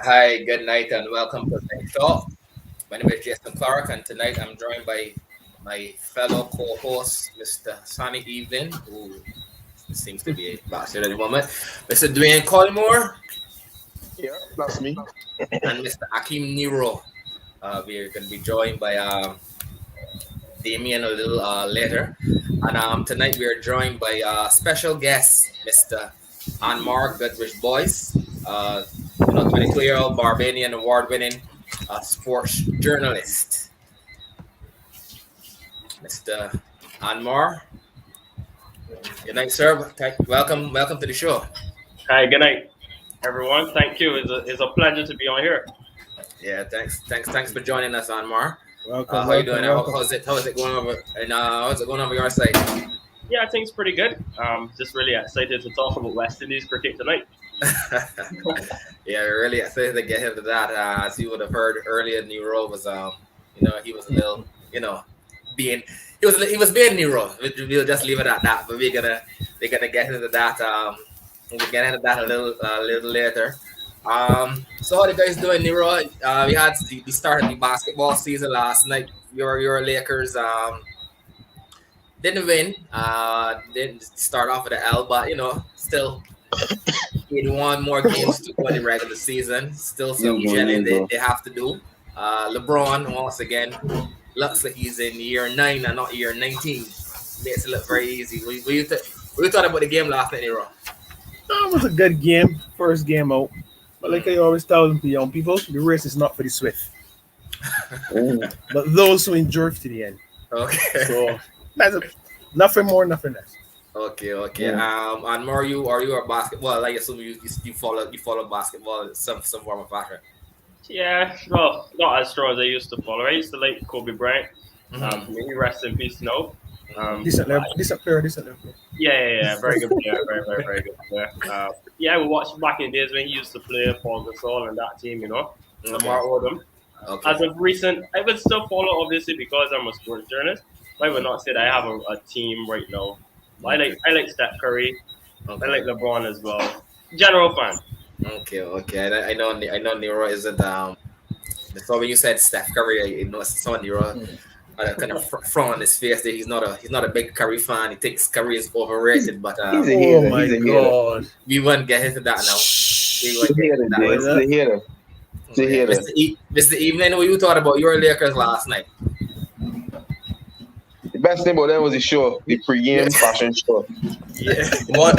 Hi, good night, and welcome to the show. My name is Jason Clark, and tonight I'm joined by my fellow co-host, Mr. Sonny Evelyn, who seems to be a bastard at the moment, Mr. Dwayne Collmore, Yeah, that's me. and Mr. Akim Nero. We're going to be joined by Damien a little later. And tonight we are joined by special guest, Mr. Anmar Goodridge-Boyce, 22-year-old Barbadian award-winning sports journalist. Mr. Anmar, good night, sir. Welcome to the show. Hi, good night, everyone. Thank you. It's a pleasure to be on here. Yeah, thanks for joining us, Anmar. Welcome. How you doing? How's it going over? And how's it going over your side? Yeah, I think it's pretty good. Just really excited to talk about West Indies cricket tonight. Yeah, we're really excited to get into that. As you would have heard earlier, Nero was, he was a little, he was being Nero. We'll just leave it at that. But we're gonna get into that. We'll get into that a little later. So how are you guys doing, Nero? We had the start of the basketball season last night. Your Lakers didn't win. Didn't start off with an L, but still 81 more games to go in the regular season. Still some gelling they have to do. LeBron once again looks like he's in year 9 and not year 19. Makes it look very easy. What you thought about the game last night, Nero? It was a good game. First game out. But like I always tell the young people, the race is not for the swift. But those who endure to the end. Okay. So that's nothing more, nothing less. Okay. And more, are you a basketball? I assume you follow basketball in some form of fashion. Yeah, well, not as strong as I used to follow. I used to like Kobe Bryant. May he rest in peace now. Decent player. Yeah. Very good player. Very good player. We watched back in the days when he used to play Paul Gasol and that team, Lamar Odom. Okay. As of recent, I would still follow, obviously, because I'm a sports journalist. I would not say that I have a team right now. I like Steph Curry. Okay. I like LeBron as well. General fan. Okay. I know Nero isn't so when you said Steph Curry, I know some of Nero kind of frown on his face that he's not a big Curry fan. He thinks Curry is overrated, but He's a hater. Oh my God. we won't get into that now. He's a hater. Mr. Evening, what you thought about your Lakers last night? The best thing about them was the show, the pre-game fashion show. Yeah. One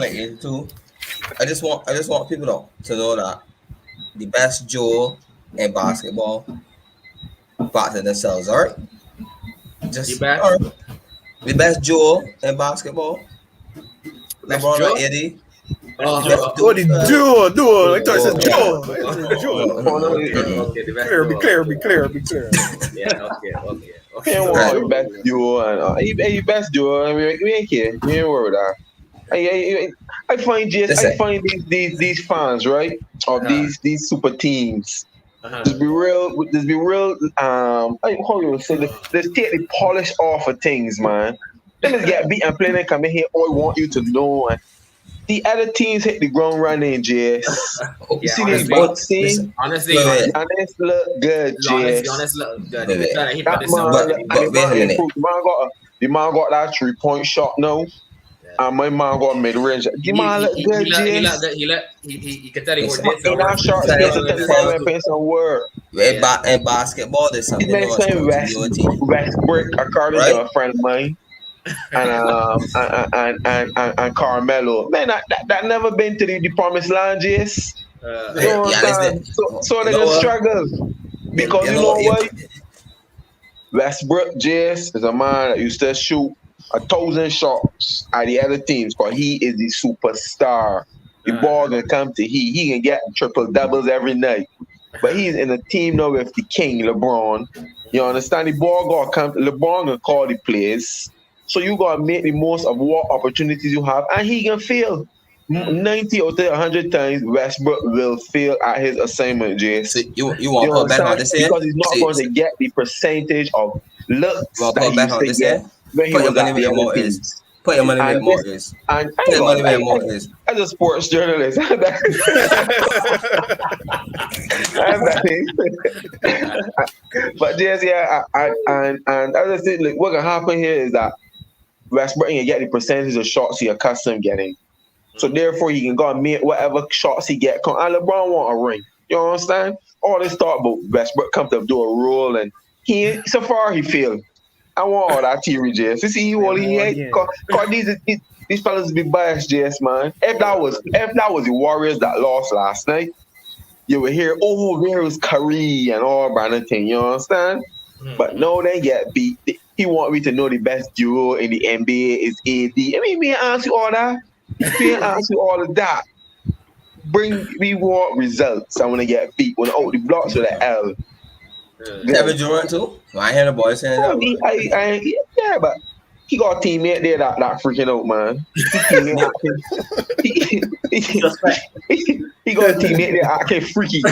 again too. I just want people to know that the best duo in basketball back to themselves, all right? The best duo in basketball. LeBron and Eddie. The duo. Like I said, duo. Be clear. Yeah, okay. The best duo and he best duo. I mean, we ain't care. We ain't worried about that. I find these fans, right, of these super teams. Just be real. How you say? Let's take the polish off of things, man. Let us get beat and play and come in here. All I want you to know. The other teams hit the ground running, Jess. You see this boxing? Honestly, honest look good, Jess. Honest look good. The man got that 3-point shot now. And my man got mid-range. The man look good, Jess. He can tell you what this is. In basketball, there's something Westbrook, according to a friend of mine. And Carmelo. Man, that never been to the promised land, Jess. So they're gonna struggle. Because you know what? Westbrook, Jess, is a man that used to shoot 1,000 shots at the other teams because he is the superstar. The ball gonna come to he. He can get triple doubles every night. But he's in a team now with the king, LeBron. You understand? The ball gonna come. LeBron gonna call the plays. So you gotta make the most of what opportunities you have, and he can fail. 90 out of 100 times, Westbrook will fail at his assignment, Jace. So you want to put back on this year? Because he's not going to get the percentage of looks that he used to get when he was at the other teams. Put your money where your mouth is. And Put your money where your mouth is. As a sports journalist, but Jace, yeah, and as I said, like, what can happen here is that Westbrook can get the percentage of shots he accustomed getting. So therefore, he can go and make whatever shots he get. And LeBron want a ring. You understand? All this talk about Westbrook come to do a role, and so far he failed. I want all that theory, Jess. You see, these fellas be biased, Jess, man. If that was the Warriors that lost last night, you would hear, oh, there was Curry and all kind of thing. You understand? But no, they get beat. He want me to know the best duo in the NBA is AD. I mean, me ask you all that. Can't answer all of that. We want results. I want to get beat. When the blocks with the L. Kevin Durant too. I hear the boys saying that. Yeah, but he got a teammate there that freaking out, man. He got a teammate there acting freaky.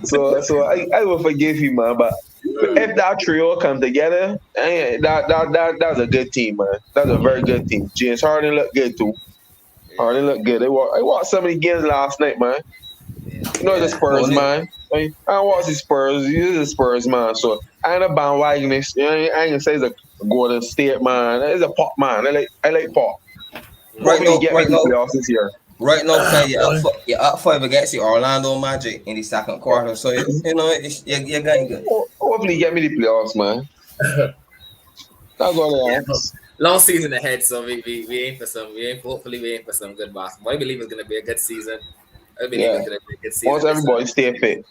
so I will forgive you, man. But if that trio come together, that's a good team, man. That's a very good team. James Harden looked good too. Harden looked good. I watched some of the games last night, man. You know the Spurs, man. I watch the Spurs. He's a Spurs, man. So I ain't a bandwagonist. You know, I ain't gonna say he's a Golden State man. He's a pop man. I like pop. Right now, playoffs this year. Right now, you're up 5 against the Orlando Magic in the second quarter. So you're getting good. Hopefully, get me the playoffs, man. That's all I ask. Long season ahead, so we aim for some. Hopefully we aim for some good basketball. I believe it's gonna be a good season. It's gonna be a good season. Once everybody stay fit.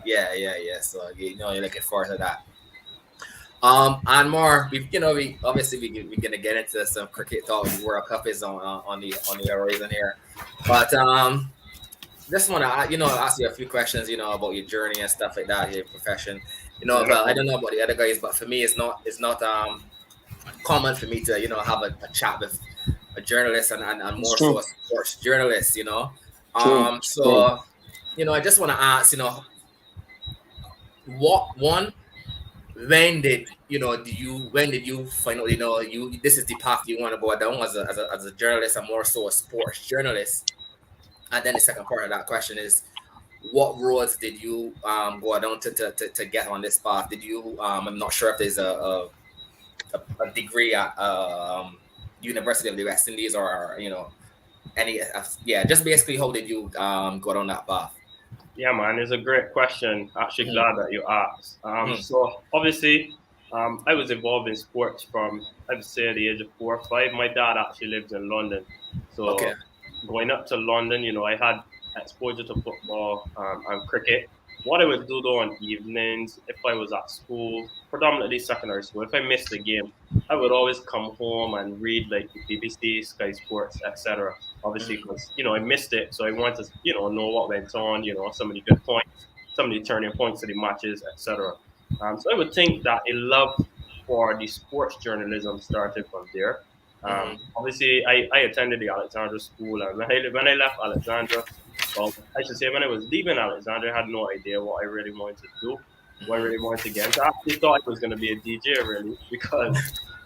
Yeah. So you're looking forward to that. Anmar, we obviously we're gonna get into some cricket talk. The World Cup is on the horizon here, but just wanna ask you a few questions, about your journey and stuff like that, your profession, But I don't know about the other guys, but for me, it's not common for me to have a chat with a journalist and more so a sports journalist, So I just want to ask, when did you find out this is the path you want to go down as a journalist and more so a sports journalist? And then the second part of that question is, what roads did you go down to get on this path? Did you I'm not sure if there's a degree at University of the West Indies or just basically how did you go down that path? Yeah, man, it's a great question. Actually, glad that you asked. So obviously, I was involved in sports from, I would say, the age of 4 or 5. My dad actually lives in London, so going up to London, I had exposure to football and cricket. What I would do though on evenings, if I was at school, predominantly secondary school, if I missed the game, I would always come home and read like the BBC, Sky Sports, etc. Obviously, because I missed it, so I wanted to know what went on, some of the good points, some of the turning points of the matches, etc. So I would think that a love for the sports journalism started from there. Obviously, I attended the Alexandra School, and when I left Alexandra, well, I should say when I was leaving Alexandra, I had no idea what I really wanted to do, what I really wanted to get into. I actually thought I was going to be a DJ, really, because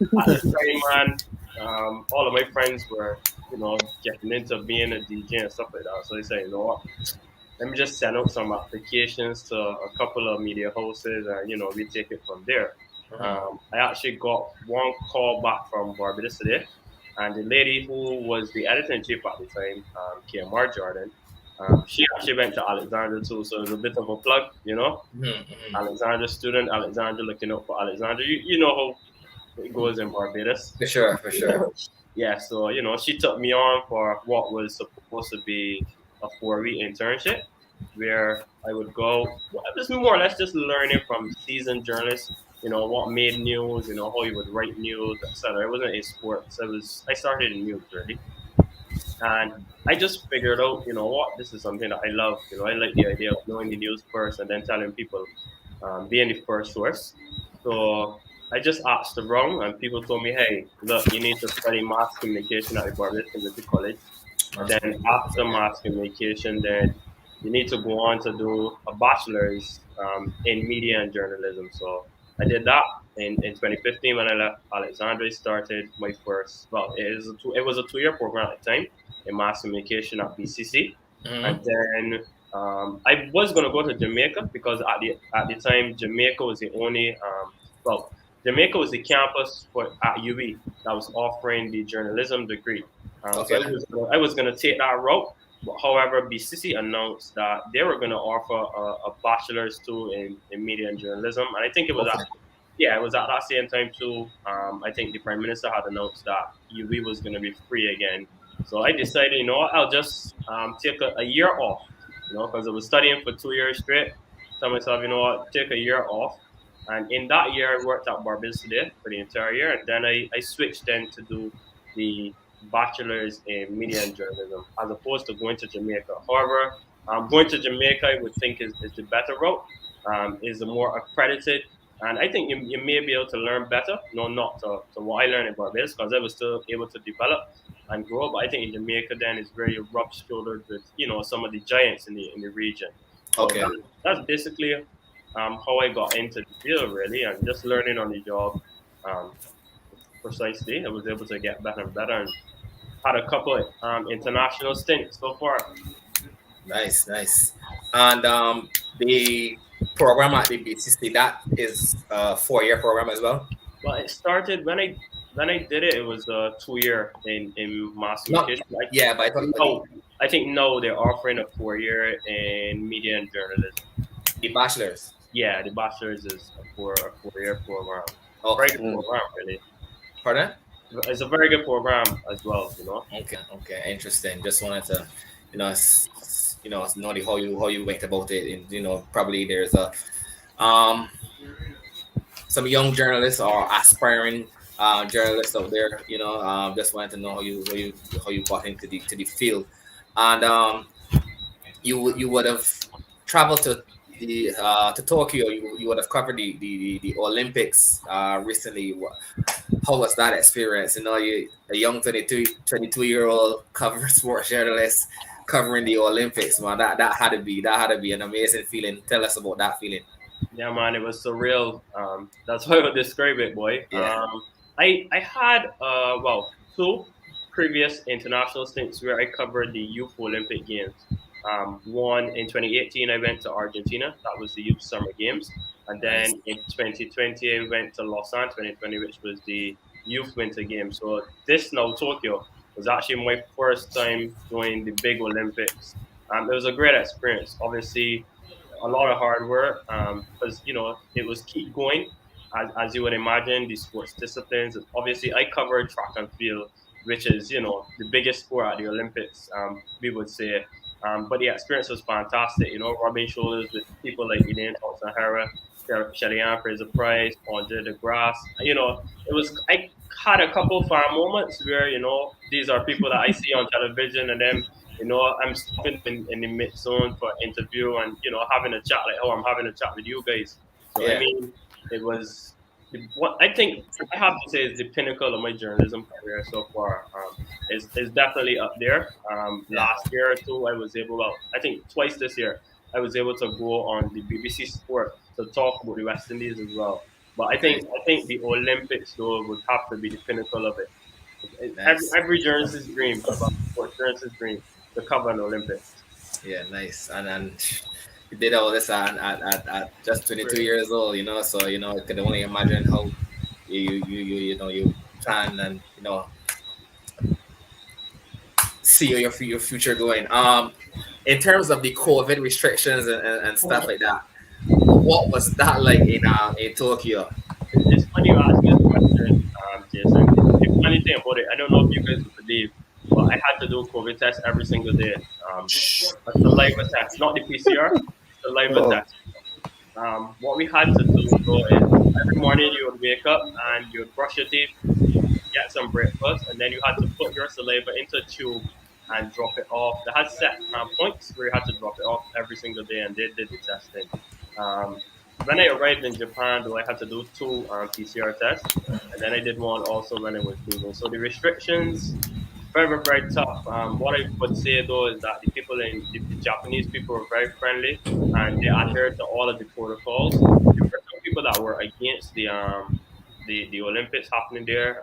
at the time, man, all of my friends were, getting into being a DJ and stuff like that. So I said, you know what, let me just send out some applications to a couple of media houses, and we take it from there. I actually got one call back from Barbados today, and the lady who was the editor-in-chief at the time, Anmar Jordan, she actually went to Alexandra too, so it was a bit of a plug, Alexandra student, Alexandra looking out for Alexandra. You know how it goes in Barbados. For sure. Yeah, so she took me on for what was supposed to be a 4-week internship, where I would go. Well, it was more or less just learning from seasoned journalists what made news, how you would write news, etc. It wasn't in sports. I started in news really, and I just figured out, what, this is something that I love. I like the idea of knowing the news first and then telling people, being the first source. So I just asked around, and people told me, hey, look, you need to study mass communication at the Barbadian Community College. And then after mass communication, then you need to go on to do a bachelor's in media and journalism. So I did that in 2015 when I left Alexandria. Started my first, well, it was a 2-year program at the time in mass communication at BCC. And then I was going to go to Jamaica because at the time Jamaica was the only well, Jamaica was the campus at UWE that was offering the journalism degree. So I was going to take that route. But however, BCC announced that they were going to offer a bachelor's too in media and journalism, and I think it was it was at that same time too. I think the Prime Minister had announced that UWE was going to be free again. So I decided, I'll just take a year off, because I was studying for 2 years straight. Tell myself, what, take a year off. And in that year, I worked at Barbados today for the entire year. And then I switched then to do the bachelor's in media and journalism as opposed to going to Jamaica. However, going to Jamaica, I would think is the better route, is the more accredited. And I think you may be able to learn better, not to what I learned in Barbados, because I was still able to develop and grow. But I think in Jamaica then it's very rough shouldered with, some of the giants in the region. So that's basically how I got into the field really, and just learning on the job. Precisely, I was able to get better and better, and had a couple of international stints so far. Nice. And the program at the BCC, that is a 4-year program as well. Well, it started when I did it. It was a 2-year in mass communication. But I think now they're offering a 4-year in media and journalism. The bachelor's. Yeah, the bachelor's is a 4-year program. Okay. Very good program, really. Pardon? It's a very good program as well, Okay, interesting. Just wanted to, know how you went about it, and probably there's a some young journalists or aspiring journalists out there. Just wanted to know how you got into the field, and you would have traveled to Tokyo. You would have covered the Olympics recently. How was that experience? You a young 22-year-old cover sports journalist covering the Olympics, man. That had to be an amazing feeling. Tell us about that feeling. Yeah, man, it was surreal. That's how I would describe it, boy. Yeah. I had 2 previous international stints where I covered the Youth Olympic Games. One in 2018, I went to Argentina. That was the Youth Summer Games. And then in 2020, I went to Lausanne 2020, which was the Youth Winter Games. So this now, Tokyo, was actually my first time doing the big Olympics. It was a great experience. Obviously, a lot of hard work because, it was keep going. As you would imagine, the sports disciplines. Obviously, I covered track and field, which is, the biggest sport at the Olympics, we would say. But the experience was fantastic, rubbing shoulders with people like Elaine Thompson-Herah, Shelly-Ann Fraser-Price, Andre DeGrasse. I had a couple fun moments where, these are people that I see on television, and then, I'm stopping in the mid zone for an interview and, having a chat like, I'm having a chat with you guys. So, yeah. I mean, it was what I think I have to say is the pinnacle of my journalism career so far. Is definitely up there. Last year or two, I was able, I think twice this year, I was able to go on the BBC Sport to talk about the West Indies as well. But I think the Olympics though would have to be the pinnacle of it. Every journalist's dream, sports journalist's dream, to cover an Olympics. Yeah, nice. And you did all this at just 22 years old, so I could only imagine how you plan and see your future going. In terms of the COVID restrictions and stuff like that, what was that like in Tokyo? It's funny you ask me this question, Jason. The funny thing about it, I don't know if you guys would believe, but I had to do a COVID test every single day. A saliva test, not the PCR, saliva test. What we had to do though is every morning you would wake up and you would brush your teeth, get some breakfast, and then you had to put your saliva into a tube and drop it off. They had set points where you had to drop it off every single day, and they did the testing. Um, when I arrived in Japan, though, I had to do two PCR tests, and then I did one also when I was leaving. So the restrictions, very, very, very tough. What I would say though is that the Japanese people were very friendly, and they adhered to all of the protocols. There were some people that were against the Olympics happening there.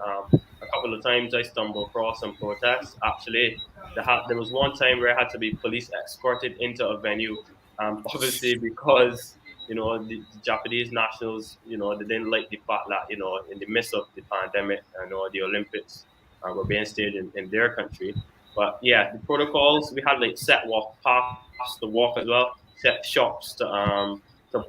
A couple of times I stumbled across some protests. Actually, there was one time where I had to be police escorted into a venue, obviously because the Japanese nationals, they didn't like the fact that in the midst of the pandemic, the Olympics were being staged in their country. But yeah, the protocols we had like set walk past the walk as well, set shops to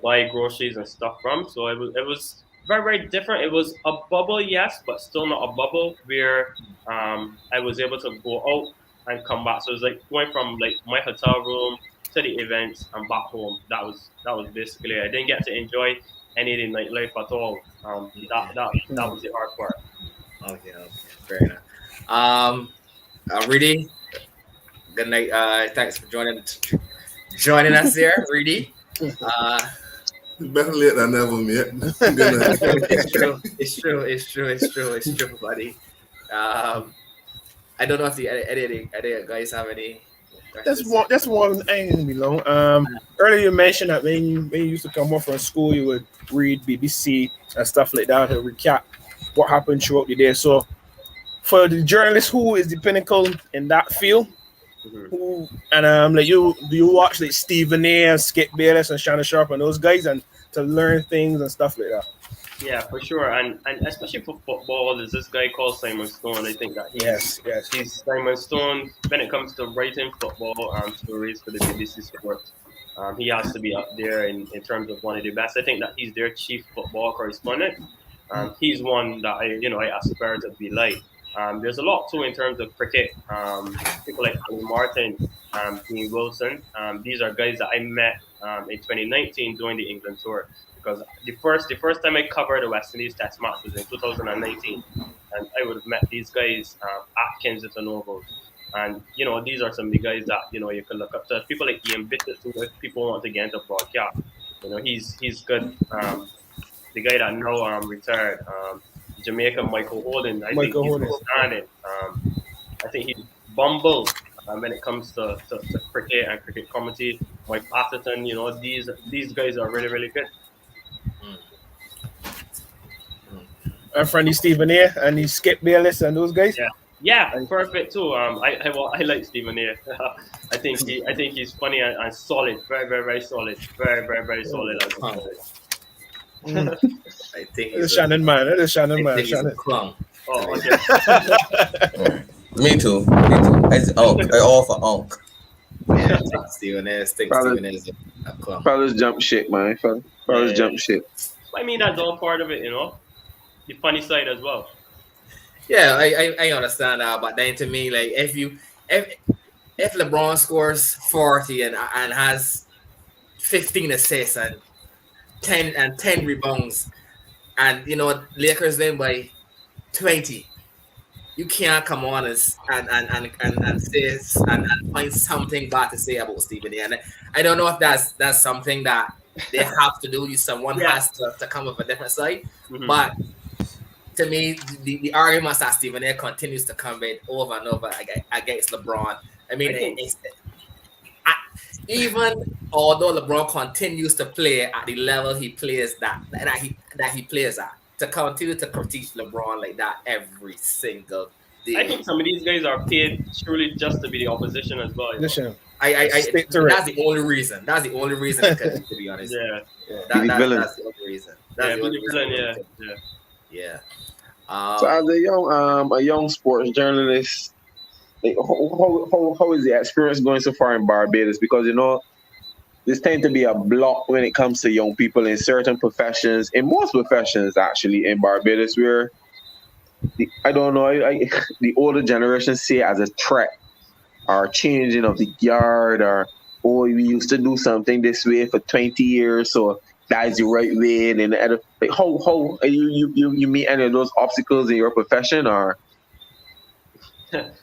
buy groceries and stuff from. So it was very, very different. It was a bubble, yes, but still not a bubble where I was able to go out and come back. So it was like going from like my hotel room to the events and back home. That was basically it. I didn't get to enjoy any of the nightlife at all. That was the hard part. Okay, fair enough. Rudy, good night. Thanks for joining us there, Rudy. Better late than never, mate. It's true, buddy. I don't know if any guys have any. That's one thing, earlier you mentioned that when you used to come home from school, you would read BBC and stuff like that to recap what happened throughout the day. So, for the journalist who is the pinnacle in that field, do you watch like Stephen A and Skip Bayless and Shannon Sharp and those guys and to learn things and stuff like that? Yeah, for sure, and especially for football, there's this guy called Simon Stone. I think that he's Simon Stone when it comes to writing football stories for the BBC Sports. He has to be up there in terms of one of the best. I think that he's their chief football correspondent. He's one that I aspire to be like. There's a lot too in terms of cricket. People like Ali Martin, Dean Wilson. These are guys that I met in 2019 during the England tour. Because the first time I covered the West Indies Test match was in 2019, and I would have met these guys at Kensington Oval. And these are some of the guys that you can look up to. People like Ian Bissett, who if people want to get into broadcast, he's good. The guy that now retired, Jamaican Michael Holden. I think he's outstanding. I think he bumbles when it comes to cricket and cricket commentary. Mike Atherton, these guys are really, really good. And friendly Stephen A and he Skip Bayless and those guys. Yeah, perfect too. I like Stephen A. I think he's funny and solid, very, very, very solid, very, very, very solid. I think the Shannon man. Shannon. Oh, okay. Me too. I all for Onk. Yeah, Stephen A. Stephen A. is a clown. Fellas jump shit, man. Fellas jump shit. I mean, that's all part of it, the funny side as well. Yeah, I understand that, but then to me, like if LeBron scores 40 and has 15 assists and 10 rebounds, and Lakers win by 20, you can't come on and say and find something bad to say about Stephen A. And I don't know if that's something that they have to do. Someone has to come with a different side, but. To me, the arguments that Stephen A. continues to come with over and over against LeBron. I mean, even although LeBron continues to play at the level he plays that he plays at, to continue to critique LeBron like that every single day. I think some of these guys are paid truly just to be the opposition as well. Listen, that's the only reason. That's the only reason, to be honest. That's the only reason. That's the only reason. Yeah. So as a young sports journalist, like, how is the experience going so far in Barbados? Because this tends to be a block when it comes to young people in certain professions, in most professions actually in Barbados, where the older generation see it as a threat or changing of the guard, or we used to do something this way for 20 years, so that is the right way, and like how you meet any of those obstacles in your profession, or?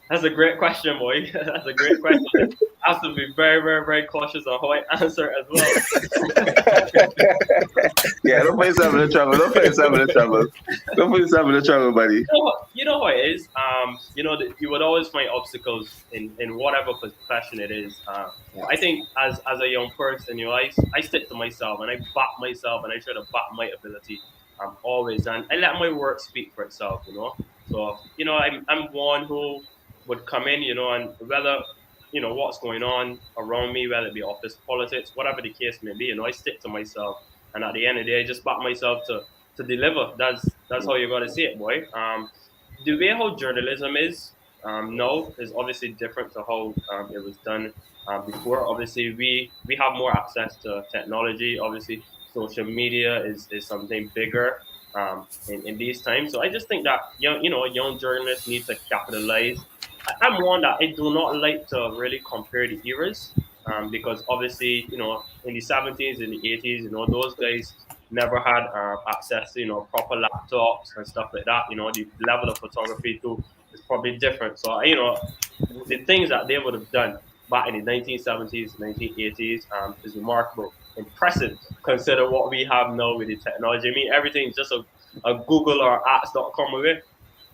That's a great question, boy. That's a great question. I have to be very, very, very cautious on how I answer as well. Yeah, don't put yourself in trouble. Don't put yourself in trouble. Don't put yourself in trouble, buddy. You know how it is. You would always find obstacles in whatever profession it is. I think as a young person, I stick to myself and I back myself and I try to back my ability always, and I let my work speak for itself. So I'm one who would come in, and whether what's going on around me, whether it be office politics, whatever the case may be, I stick to myself, and at the end of the day, I just back myself to deliver. That's how you got to see it, boy. The way how journalism is now is obviously different to how it was done before. Obviously, we have more access to technology. Obviously, social media is something bigger in these times. So I just think that young journalists need to capitalize. I'm one that I do not like to really compare the eras because obviously in the 70s, in the 80s, those guys never had access to proper laptops and stuff like that. The level of photography too is probably different. So the things that they would have done back in the 1970s, 1980s is remarkable, impressive. Consider what we have now with the technology. I mean, everything's just a Google or apps.com away.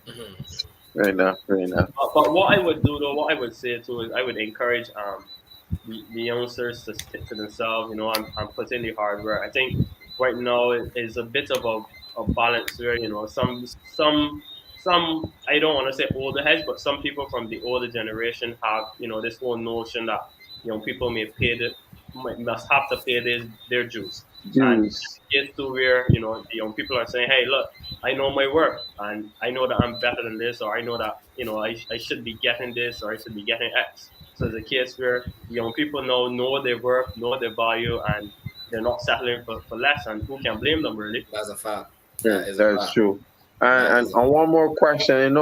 Mm-hmm. Fair enough. But what I would do though, what I would say too is I would encourage the youngsters to stick to themselves. I'm putting the hard work. I think right now is a bit of a balance where some I don't want to say older heads, but some people from the older generation have this whole notion that people must have to pay their dues. And it's to where the young people are saying, hey, look, I know my work and I know that I'm better than this, or I know that I should be getting this or I should be getting X. So it's a case where young people know their worth, know their value, and they're not settling for less. And who can blame them, really? That's a fact. That's true. And one more question,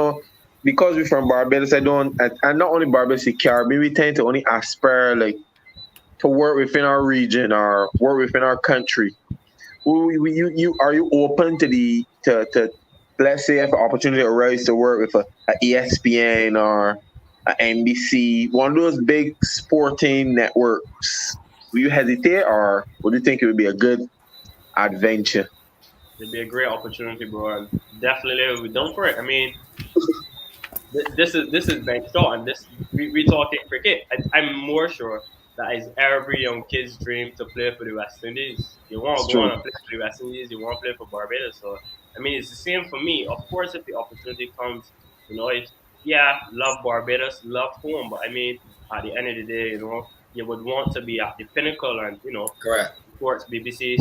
because we're from Barbados, and not only Barbados, the Caribbean, we tend to only aspire like to work within our region or work within our country. Are you open to let's say if an opportunity arises to work with a ESPN or a NBC, one of those big sporting networks? Will you hesitate, or would you think it would be a good adventure? It'd be a great opportunity, bro. And definitely, we done for it. I mean, this is benched out, and we talking cricket. I'm more sure that is every young kid's dream to play for the West Indies. You want to go on and play for the West Indies, you want to play for Barbados. So, I mean, it's the same for me. Of course, if the opportunity comes, love Barbados, love home. But I mean, at the end of the day, you would want to be at the pinnacle and, correct. Sports, BBC,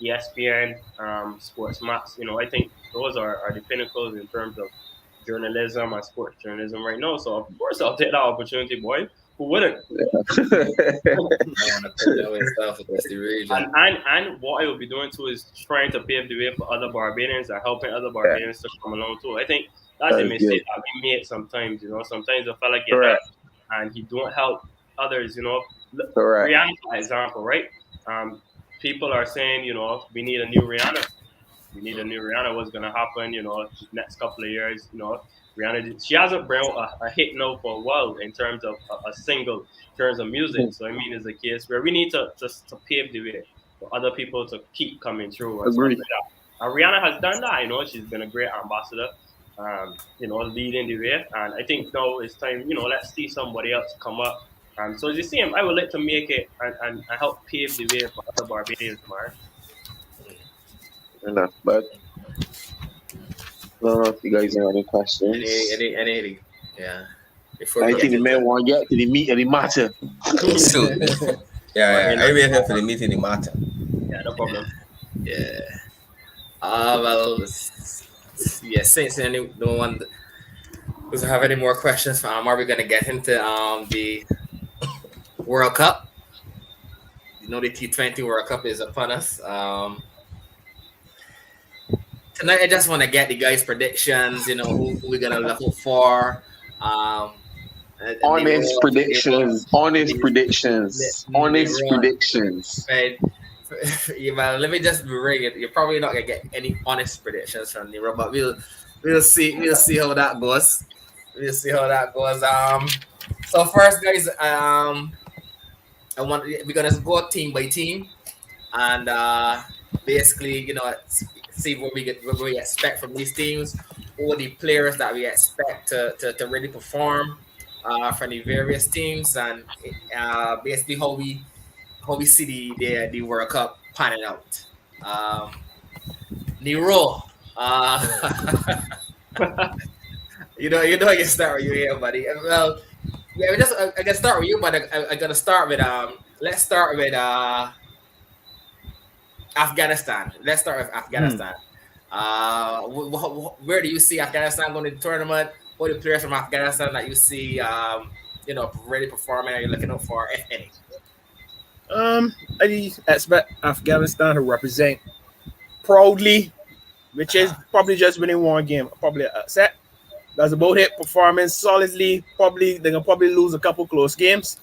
ESPN, Sports Max. I think those are the pinnacles in terms of journalism and sports journalism right now. So, of course, I'll take that opportunity, boy. Who wouldn't? And what I will be doing too is trying to pave the way for other Barbadians and helping other Barbadians to come along too. I think that's a mistake that we make sometimes. Sometimes a fella get that and he don't help others. Rihanna, for example, right? People are saying, we need a new Rihanna. We need a new Rihanna. What's gonna happen? Next couple of years. Rihanna, she hasn't brought a hit now for a while in terms of a single, in terms of music. So I mean, it's a case where we need to pave the way for other people to keep coming through. And stuff like that. And Rihanna has done that. She's been a great ambassador. Leading the way. And I think now it's time. Let's see somebody else come up. So as you see, I would like to make it and help pave the way for other Barbadians, man. Enough, but I don't know if you guys have any questions. Any I think the man want to get to the meat of the matter. I wait here for the meat of the matter. Yeah, no problem. Yeah. Since no one doesn't have any more questions for Anmar, we're gonna get into the World Cup. The T20 World Cup is upon us. Tonight, I just want to get the guys' predictions. Who we're gonna look for. Honest predictions. Right. Yeah, man, let me just ring it. You're probably not gonna get any honest predictions from Nero, but we'll see. We'll see how that goes. We'll see how that goes. So first, guys, we're gonna go team by team, and basically, see what we expect from these teams, or the players that we expect to really perform from the various teams, and basically how we see the World Cup panning out. Nero, you can start with you here, buddy. Well, yeah, I can start with you, but I gotta start with let's start with Afghanistan. Let's start with Afghanistan. Where do you see Afghanistan going to the tournament? What are the players from Afghanistan that you see really performing and you're looking out for, if any? I expect Afghanistan to represent proudly, which is probably just winning one game, probably an upset. That's about it. Performing solidly, they're gonna probably lose a couple close games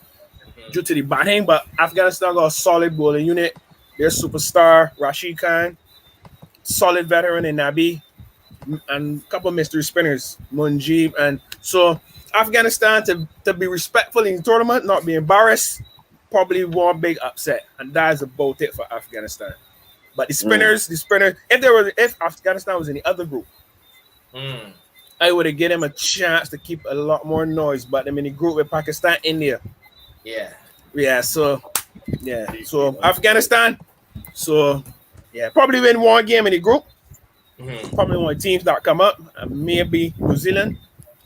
due to the batting, but Afghanistan got a solid bowling unit. Their superstar Rashid Khan, solid veteran in Nabi, and a couple of mystery spinners, Munjib, and so Afghanistan to be respectful in the tournament, not be embarrassed. Probably one big upset, and that is about it for Afghanistan. But the spinners, if Afghanistan was in the other group, I would have given them a chance to keep a lot more noise. But I'm in the group with Pakistan, India. So Afghanistan. So probably win one game in the group. Probably one teams that come up, maybe New Zealand,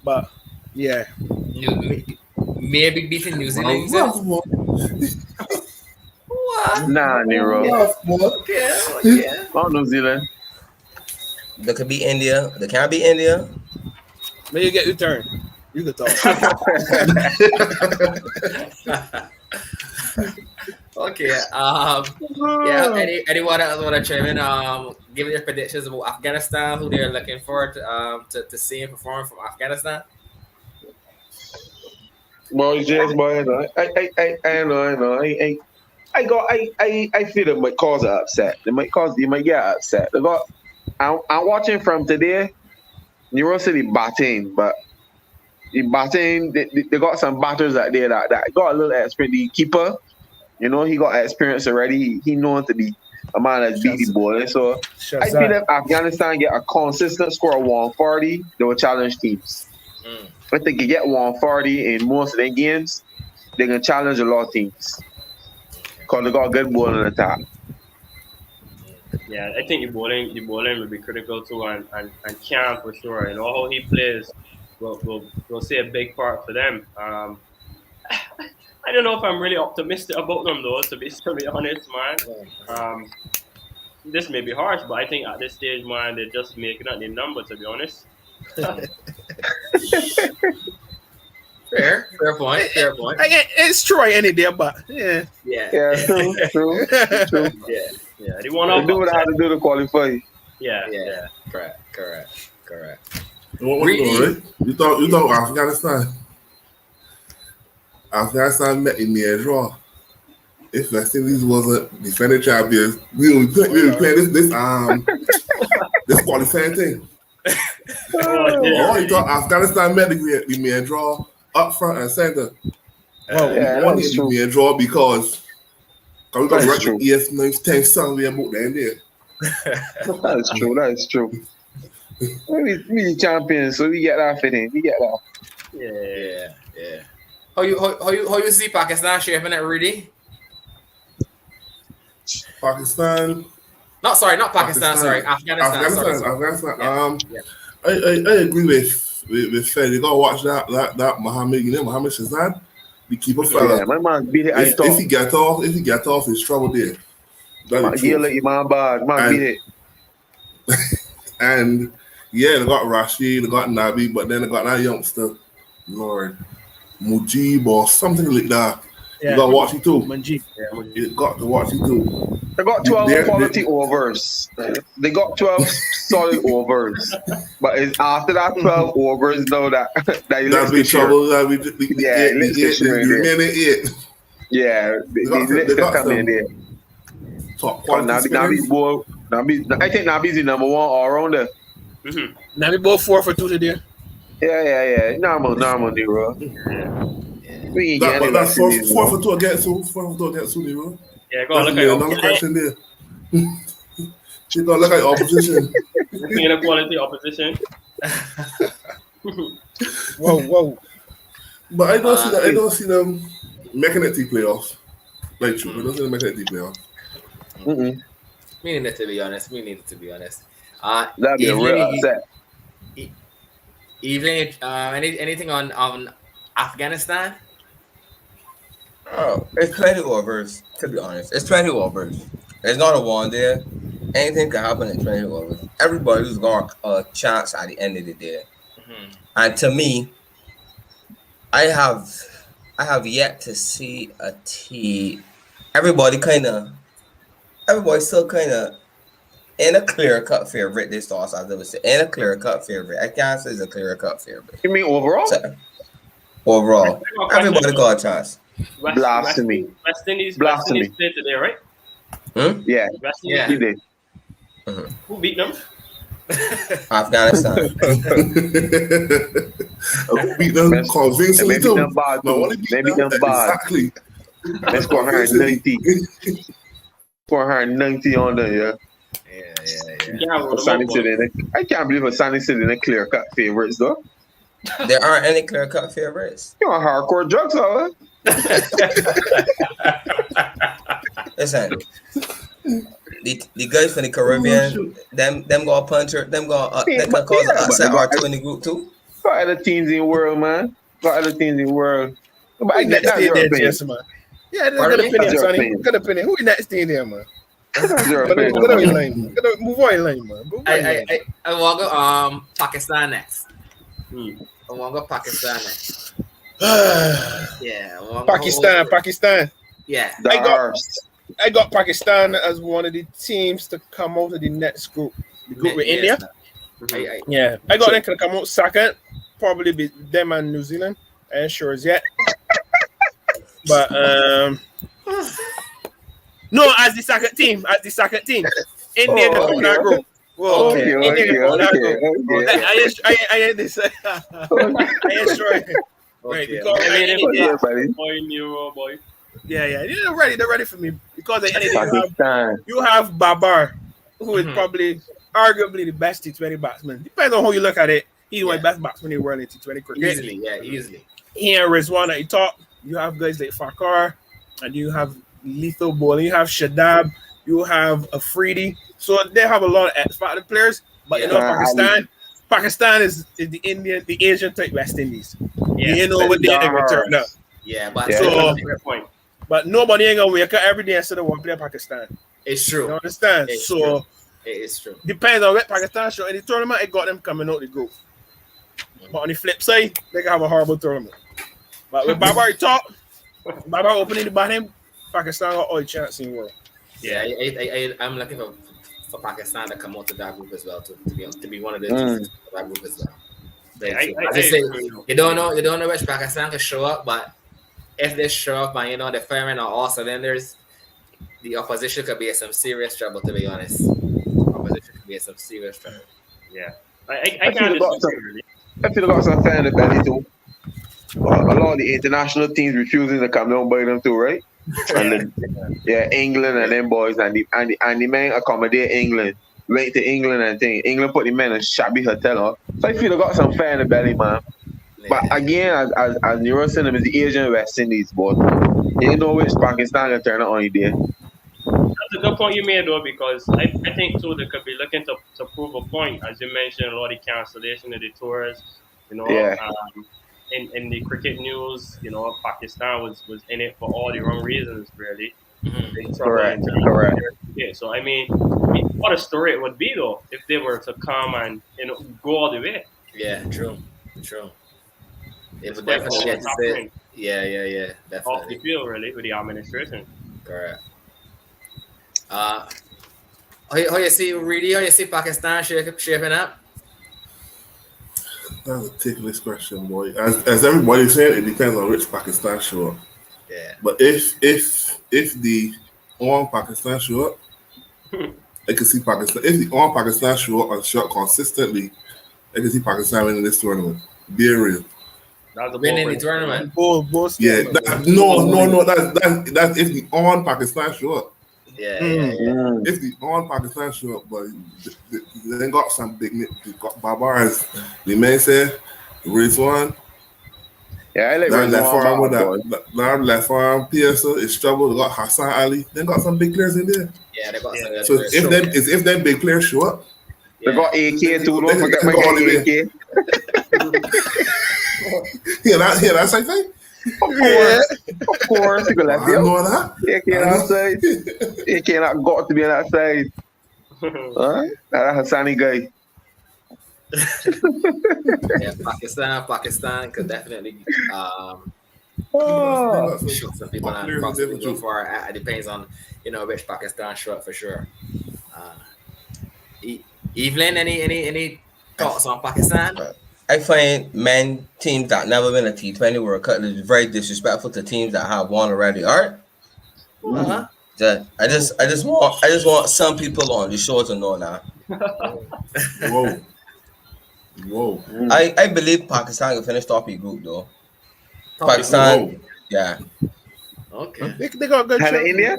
but maybe beating New Zealand. What? Nah, Nero. Okay. Oh, New Zealand. There could be India. There can't be India. When you get your turn, you can talk. Okay. Anyone else want to chime in? Give your predictions about Afghanistan, who they're looking forward to seeing perform from Afghanistan. Well, just boy, I know. I feel it might cause an upset. You might get upset. I'm watching from today. Nero City batting, but the batting they got some batters out there that got a little experience. The keeper, he got experience already. He known to be a man that's beat the ball. So I feel if Afghanistan get a consistent score of 140, they will challenge teams. If they can get 140 in most of their games, they can challenge a lot of teams. Because they got a good ball on the top. Yeah, I think the bowling will be critical too, and Cam for sure. How he plays will say a big part for them. I don't know if I'm really optimistic about them though, to be honest, man. This may be harsh, but I think at this stage, man, they're just making up the number, to be honest. Fair point. It's Troy any day, but true. Yeah, they want to do what I have to do to qualify. Yeah. Correct. What right? You thought Afghanistan met in the draw. If West Indies wasn't defending champions, we would play this qualifying thing. You thought Afghanistan met the main draw up front and center. One is the main draw because we got record ES 9 somewhere about there. That is true. We champions, so we get that fitting. We get that. Yeah. How you see Pakistan shaping it, Rudy? Pakistan. Not Pakistan. Sorry, Afghanistan. Afghanistan. I agree with Fed. You gotta watch that Mohammed Shahzad, the keeper fella. Yeah, my man beat it. If he get off, he's trouble there. Beat it. And they got Rashid, they got Nabi, but then they got that youngster, Lord Mujib or something like that. You gotta watch it too. You got to watch it too. They got 12 quality overs. They got 12 solid overs. But it's after that 12 overs, though, that'll be trouble. That'll be the remaining 8. Yeah, they got come in there. top quality Nabi's spinners. boy. I think Nabi's the number one all rounder. Nabi both 4 for 2 today. Yeah. Normal, Nero. We ain't getting That's any 4 for 2 against who? 4 for 2 against who, Nero? Yeah, go on, look at Another question there. You gotta look at your opposition. looking at quality opposition. Whoa. But I don't see that. I don't see them making it to playoffs. Like true, I don't see them making it to playoffs. Me neither, to be honest. That'd be a real upset. Evelyn, anything on Afghanistan? Oh, it's 20 overs, to be honest. It's 20 overs. There's not a one there. Anything can happen in 20 overs. Everybody's got a chance at the end of the day. And to me, I have yet to see a team. Everybody's still kind of in a clear-cut favorite this toss, as I would say. In a clear-cut favorite. I can't say it's a clear-cut favorite. You mean overall? So, overall. Everybody got a chance. Blasphemy. West Indies played today, right? Yeah. West Indies. He did. Who beat them? Afghanistan. Beat them convincingly Maybe too. them bad. Maybe them bad. Exactly. Let's score 190. 490 on there, yeah. I can't believe Sunny City in a clear-cut favorites, though. There aren't any clear-cut favorites. You want hardcore drugs, huh? Listen, the guys from the Caribbean, them go puncher, them go they can cause an upset or two in the group too. Got other teams in the world, man. But I get that's your opinion. Man. Yeah, good opinion, Sonny. Good opinion. Who in that team there, man? That's your opinion. Move on in line, man. I want to go Pakistan next. I want to go Pakistan next. Yeah. Pakistan. Yeah. I got Pakistan as one of the teams to come out of the next group. The group with India. I got them to come out second. Probably be them and New Zealand. I ain't sure as yet. But no, as the second team. India got in that group. Whoa, India got in that group. I ain't this. I ain't sure. Right, because boy. Yeah. They're ready for me because you have Babar, who is probably arguably the best T20 batsman. Depends on how you look at it. He's one of the best batsmen in the world in T20 cricket. Easily. He and Rizwan at the top. You have guys like Farquhar, and you have lethal bowling. You have Shadab. You have Afridi. So they have a lot of X-factor players. But Pakistan is the Asian type West Indies. You know what they're going to turn up. Yeah, but but nobody ain't gonna wake up every day and say they want to play Pakistan. It's true. You understand? It's true. It is true. Depends on what Pakistan show in the tournament. It got them coming out the group. But on the flip side, they can have a horrible tournament. But with Babar top, Babar opening the bottom, Pakistan got all the chance in the world. Yeah, I'm looking for Pakistan to come out to that group as well, to be one of the teams for that group as well. You don't know which Pakistan can show up, but if they show up and they're firing on all cylinders, the opposition could be in some serious trouble. To be honest, Yeah, I can't disagree. I feel got some fan in the belly too. A lot of the international teams refusing to come down by them too, right? And then, England and them boys and the men accommodate England. Went to England and thing. England put the men in a shabby hotel on. So I feel got some fan in the belly, man. But again, as Nero said, it's the Asian West Indies, boy. You know which Pakistan can turn it on you there. That's a good point you made, though, because I think too they could be looking to prove a point, as you mentioned, a lot of the cancellation of the tours. In the cricket news, Pakistan was in it for all the wrong reasons, really. Correct. Yeah, so I mean, what a story it would be though if they were to come and go all the way. Yeah, true. It would definitely get to say, yeah, definitely. Off the field, really, with the administration. Correct. How you see Reedy? How you see Pakistan shaping up? That's a ticklish question, boy. As everybody's saying, it depends on which Pakistan show up. Yeah. But if the Pakistan show up, I can see Pakistan. If the all Pakistan show up and shot consistently, I can see Pakistan winning this tournament. Be real. Winning the tournament. Yeah. No. That's if the on Pakistan show up. Yeah. If the on Pakistan show up, but they got some big. They got Barbarians. The man said, race one. Yeah, I like that left arm Pearson is trouble. They got Hassan Ali. They got some big players in there. Yeah, they got some good so players. if them big players show up, they got AK too. Don't forget my AK. That's like that. Of course. You can let them know that. AK cannot got to be on that side. That's a sunny guy. Yeah, Pakistan could definitely shoot some people and possibly go far. It depends on which Pakistan show up for sure. Evelyn, any thoughts on Pakistan? I find men teams that never win a T20 World Cup is very disrespectful to teams that have won already. All right. I just want some people on the show to know now. Whoa. I believe Pakistan can finish top of the group though. Pakistan, yeah. Okay. They got good. India?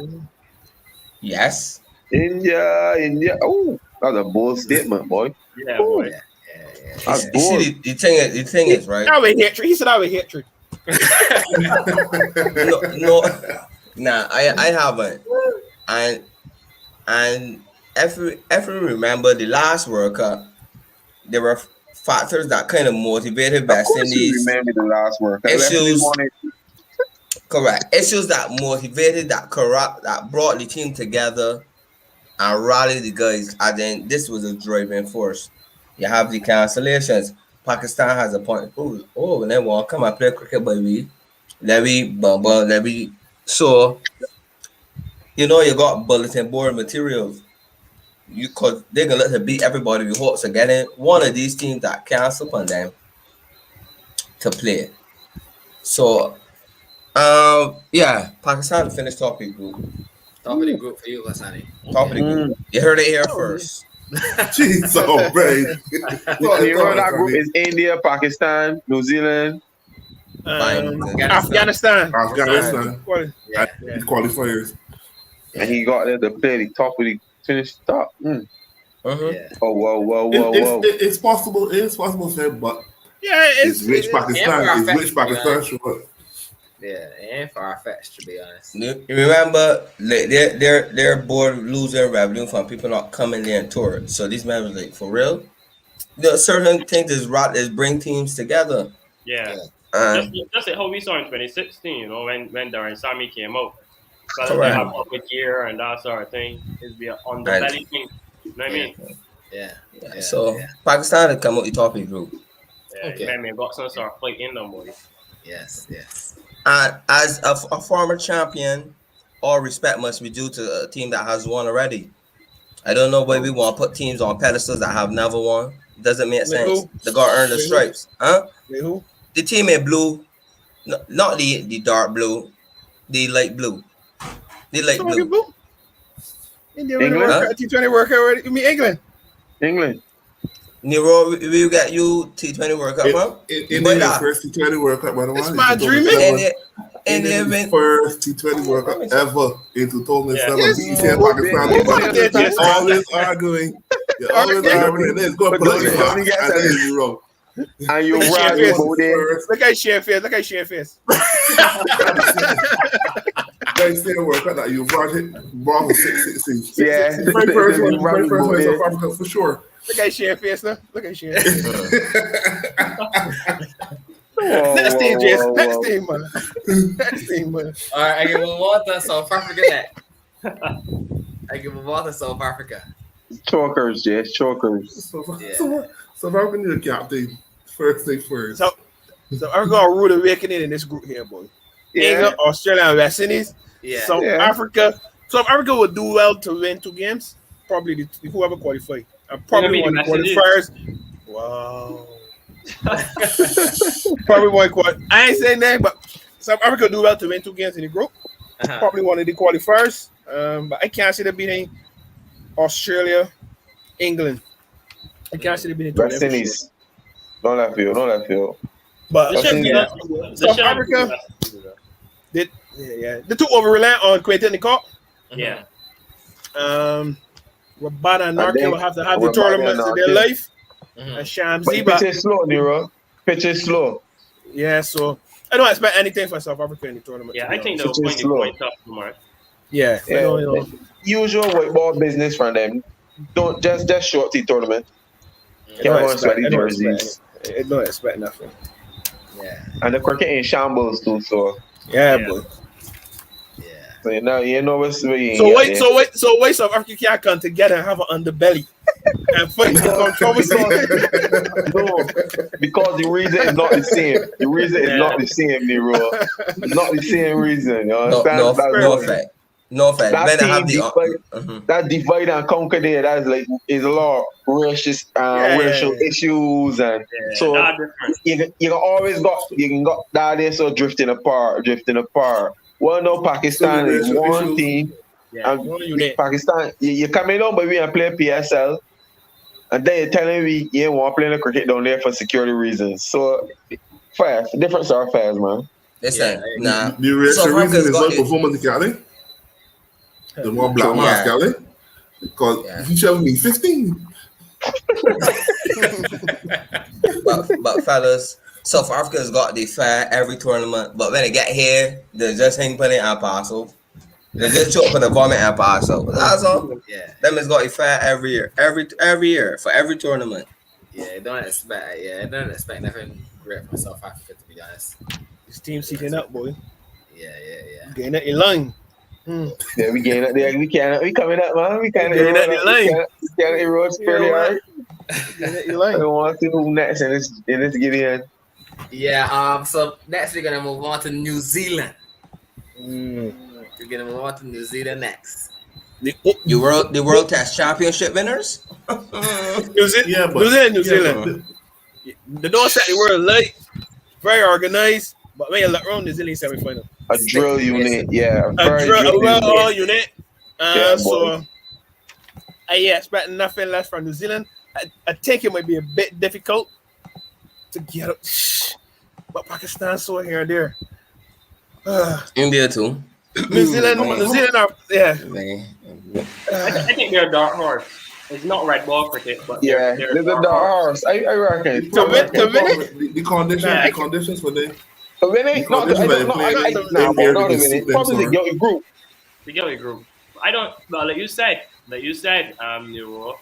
Yes. India. Oh, that's a bold statement, boy. Yeah, boy. Yeah. You see, the thing is, right? I would hatred. He said I would hatred. No, nah, I haven't. And if you remember the last World Cup, there were factors that kind of motivated West Indies. Remember the last World Cup. Correct. Issues that motivated, that brought the team together and rallied the guys. And then this was a driving force. You have the cancellations. Pakistan has a point. Oh, and then come and play cricket, baby. Let me. So, you got bulletin board materials. They're gonna let them beat everybody with hopes of getting one of these teams that cancel on them to play. So, Pakistan finished top of the group. Top of the group for you, Hassani. Top of the group. You heard it here first. Jeez, oh, man. That group is India, Pakistan, New Zealand, Afghanistan. Yeah. Qualifiers. And he got there to play the top of the finish top. Yeah. Oh, whoa. It's possible, sir, but it's rich Pakistan show up. Yeah, it ain't far-fetched, to be honest. You remember, their board losing revenue from people not coming there and touring. So these men was like, for real? There are certain things is bring teams together. Yeah. Just like how we saw in 2016, when Darren Sammy came out. So they have public gear and that sort of thing. It's be on the belly thing. You know what I mean? Yeah. So Pakistan had come out the top of the group. Yeah, okay. Man, got some sort of fight in them, boy. Yes. And as a former champion, all respect must be due to a team that has won already. I don't know why we want to put teams on pedestals that have never won. It doesn't make sense. They got to earn the stripes. Huh? Who? The team in blue, not the dark blue, the light blue. The light blue. India T20 World Cup already. You mean England? Nero, we got you T20 World Cup, huh? India's first T20 World Cup, by the way. It's my dream. India's first T20 World Cup ever in 2007. Pakistan. Always arguing. You're always arguing. Let's go play. And you're right about it. Look at Shane face. Guys, still work out that you brought it 6. Yeah. My first one in South Africa for sure. Look at Shane face now. Look at Shane. Next team, man. All right, I give a vote to South Africa. I give a vote to South Africa. Chokers. South Africa need a captain. First thing first. So I'm going to rule the awakening in this group here, boy. Yeah. England, Australia, and West Indies. Yeah. South Africa would do well to win 2 games. Probably whoever qualified. And probably one of the qualifiers. Wow. Probably one qualifier. I ain't saying that, but South Africa do well to win 2 games in the group. Probably one of the qualifiers. But I can't see there being Australia, England. I can't see them being in West tournament. Indies. No left field. But They should be Yeah. South Africa, they're too over reliant on Quentin Nicole. Yeah. Rabada and Narke then will have to have the Rabada tournaments and in their Narke. life. Mhm. And Sham But Ziba. pitch is slow, Nero. Pitch is slow. Yeah, so I don't expect anything from South Africa in the tournament. Yeah, to be I think honest. they'll It's find it slow. quite tough tomorrow. Yeah, Yeah. you know. Usual white ball business from them. Don't just short the tournament. I Can't don't go and sweat expect- the I don't jerseys. expect- I don't expect nothing. Yeah. And the cricket in shambles too, so Yeah, Yeah. boy. Yeah. you know what's where So wait, South Africa can't come together and have an underbelly and fight the controversy. No, because the reason is not the same. The reason is not the same, Nero. It's not the same reason. You No, understand? no, That's no what- fact. No fact. That Better have team the. that divide and conquer there, that's like is a lot of racial issues, and so Not different. you can got that there so drifting apart. Well, no, Pakistan is Racial one issues. team, Yeah. and One unit. Pakistan you coming on, but we are playing PSL, and then you're telling me you ain't want to play the cricket down there for security reasons. So fair, different sort of fairs, man. Listen, nah. The reason South is Africa's got not it. performance, Kelly. The one black Yeah. mask, Kelly. Because Yeah. he showed me 16. But fellas, South Africa's got the fair every tournament. But when they get here, they just hang plenty and pass out. They just choke on the vomit and pass out. That's all. Yeah. Them has got a fair every year. Every year for every tournament. Yeah. I don't expect nothing great from South Africa, to be honest. This team seeking up, boy. Yeah. Getting it in line. Yeah, we getting up there. We coming up, man. We kind of Getting at the lane. the roads pretty hard. Getting it in I line. don't want to see who next in this Gideon. Yeah. So next we're gonna move on to New Zealand. We're gonna move on to New Zealand next. The World Test Championship winners. New Zealand. Yeah, but New Zealand. The door set the world late. Very organized. But when you look around, New Zealand semi-final. A drill unit, yeah. A Very well unit. Yeah, So I expect nothing less from New Zealand. I think it might be a bit difficult to get up. But Pakistan so here and there. India too. New Zealand are I think they're a dark horse. It's not red ball cricket, but Yeah, they're there's a dark horse. I reckon. The conditions for them. To win it, not to win it. Probably the guilty group. The Gilly group. I don't. Well, like you said, Nero,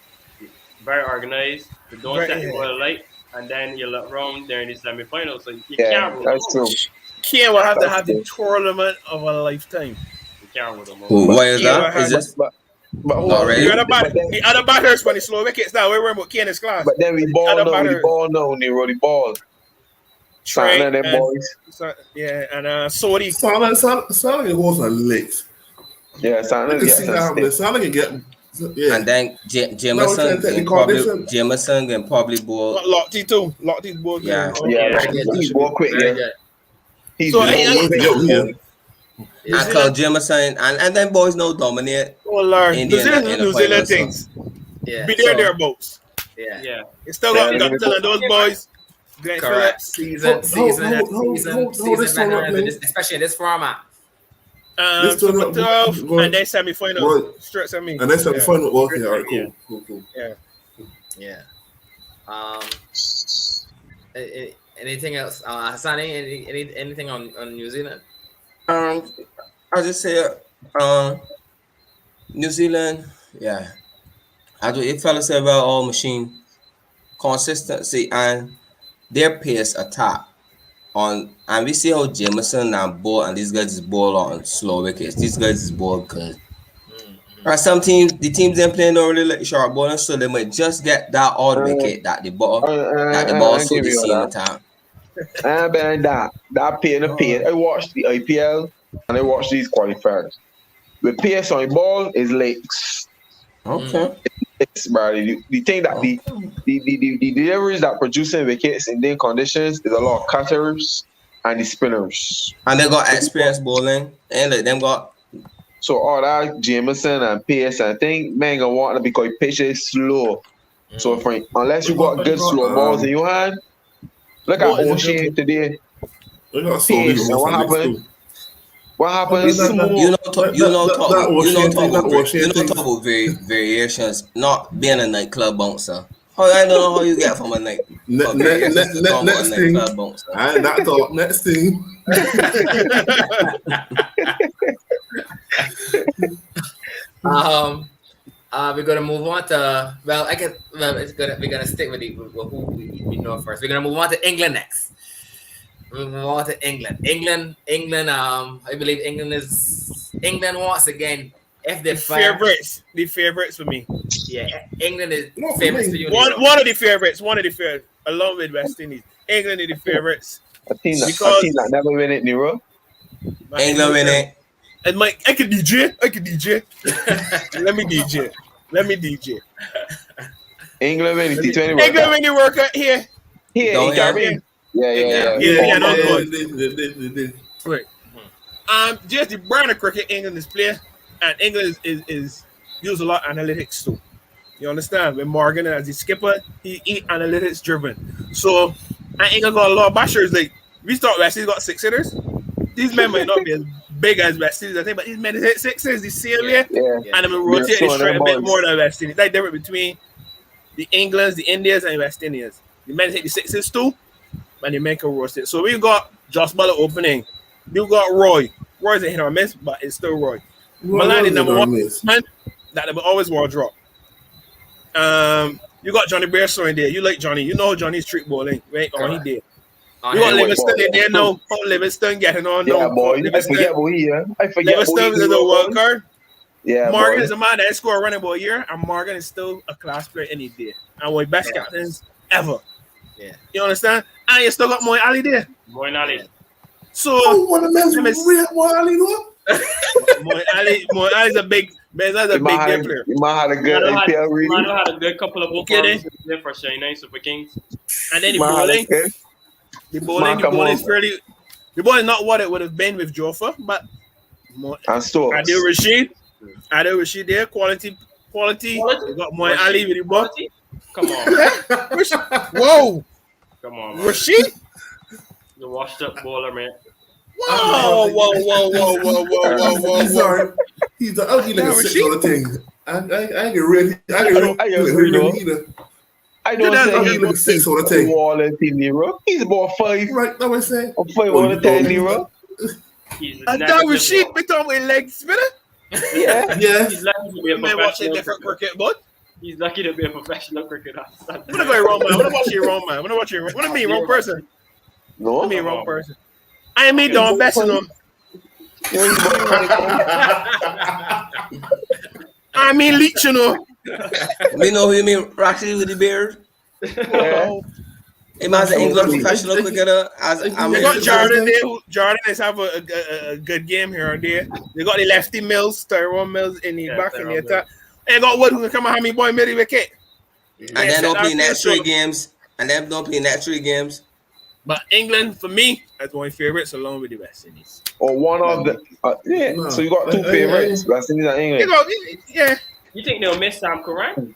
very organized. They don't set the ball light, and then you look around there in the semi-finals, so you Yeah, can't rule that's them out. true. Ken will have to have the tournament of a lifetime. You can't rule them out. Why is Yeah, that? Is this But Not really. The other batters when the slow wickets now, we're with Ken's class. But then we ball Other now, batters. Nero, the ball. Trey Something of them boys. Saudi. Salah was a licks. Yeah, something You can get see some that happening. stick. Salah can get. Yeah. and then Jameson No, it's can probably bowl. Lochte too. Lochte's board. Yeah. Yeah, Very good. he's more quick, Very yeah. good. He's So, more hey, quick. Yeah. I call Jameson, and then boys know dominate. Oh Lord, New India Zealand, in the New Zealand finals, so- things. Yeah. Be there, so- thereabouts. Yeah. Yeah. It's still got Yeah, got telling those boys. Grant Correct. Phillips. Hold Season this one up, veterans, man. especially in this format. This Super tournament- 12, go on. and then semi-final. Go Straight semi. And that's the Yeah. final. Okay, all right, cool. Yeah. Anything else? Hassani, anything on New Zealand? I just say, New Zealand, yeah. I do. It fellas say about all machine consistency and their pace attack on, and we see how Jameson and Ball and these guys is ball on slow wickets. These guys is ball good. And some teams, the teams they playing don't really like sharp bowling, so they might just get that odd wicket that the ball suit the same time. That pain of pain. I watched the IPL and I watched these qualifiers. The pace on the ball is legs. Okay. It's bro. The thing that the deliveries that producing wickets in their conditions is a lot of cutters and the spinners. And they got experience bowling, and like them got So all that Jameson and Pace, I think man gonna want to because pitch is slow. So unless you got good slow balls in your hand, look at O'Shea today. Pace, and what happened? What happened? Smooth. Talk about variations, not being a nightclub bouncer. I don't know how you get from a night. Next thing, I not talk. Next thing. We're gonna move on to we're gonna stick with who we know first. We're gonna move on to England next. We'll move on to England. England. I believe England once again. If the favorites for me. Yeah, England is favorites for you. One of the favorites, along with West Indies. England is the favorites. I think that never win it, Nero. England win it. And Mike, I can DJ. Let me DJ. England win the T20 England win the World Cup here. Yeah. Right. Just the brand of cricket England is playing, and England is use a lot of analytics too. You understand? When Morgan as the skipper, he analytics driven. So and England got a lot of bashers. Like we thought West Indies got 6 hitters. These men might not be as big as West Indies, I think, but these men hit 6s the same way, and they rotate the strike a bit more than West Indies. That's different between the Englands, the Indians, and the West Indians. The men hit the 6s too, and they make a rotate. So we got Josh Butler opening. You got Roy. Roy's a hit or miss, but it's still Roy. Malani number 1 man that they will always want to drop. You got Johnny Bearshaw in there. You like Johnny. You know Johnny's trick bowling, right? Oh, he did. You got Livingston in there now. Oh, Livingston getting on. Yeah, boy. I forget what he is. Livingston is a wild card. Yeah, Morgan is a man that scored a running ball a year, and Morgan is still a class player any day. And one of the best captains ever. Yeah. You understand? And you still got Moin Ali there. Moin Ali. So what a mess with Moin Ali do? Moin Ali's a big player. You might have a good APL reading. Manu had a good couple of performances there for Chennai Super Kings. And then the bowling is fairly. The bowling is not what it would have been with Joffa, but Adil Rashid there, quality. You got Moin Ali with the ball. Come on. Whoa. Come on, man. Rashid? The washed up bowler, man. Whoa. Sorry. He's the ugly like a six on the thing. I get ready. I don't say he's like 6 on the thing. Nero. He's about 5. Right, that was saying. 5 on the 10, Nero. And that Rashid become a leg spinner? Yeah. He's lucky to be a professional cricket, but he's lucky to be a professional cricketer. I'm gonna go wrong, man. I'm gonna watch you wrong, man. What do you mean, wrong person? No, I mean, wrong person. I mean, Don Besson on. I mean, Leach, you know. We know who you mean, Rashid with the beard. Yeah. He man's an England professional cricketer. They got Jordan there. Jordan is have a good game here and there. They got the lefty Tyrone Mills in the back in the attack. They got Wood who can come and have me boy middle wicket. And then don't play next 3 games. But England, for me, that's one of my favorites along with the West Indies. Or one of the So you got 2 favorites, West Indies and England. You think they'll miss Sam Curran?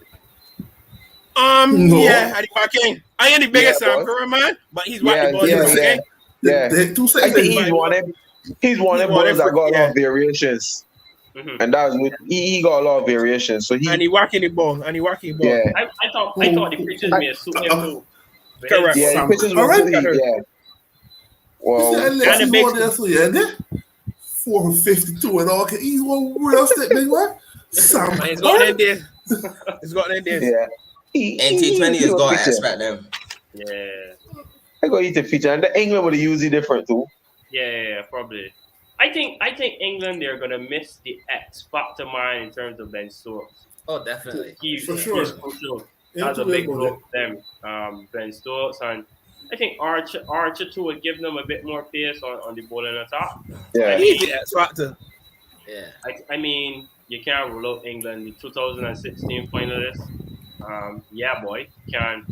Yeah, at the back end. I ain't the biggest Sam Curran man, but he's what the ball is again. Yeah. I think he's one of them that got a lot of variations. Mm-hmm. And that's what he got a lot of variations. So he whacking the ball. Yeah. I thought the pitches may suit him too. Correct. Yeah, pitches yeah. Well, and the 452 and all. He's one real stick, big one. He's got in there. Yeah. T20 is going to expect them. Yeah. I got to feature, and the England would use it different too. Yeah, probably. I think England, they're gonna miss the X factor man in terms of Ben Stokes. Oh, definitely. For sure. That's a big blow for them. Ben Stokes, and I think Archer too would give them a bit more pace on the bowling attack. Yeah, he's the X factor. Yeah. I mean, you can't rule out England, the 2016 finalists. Boy, can't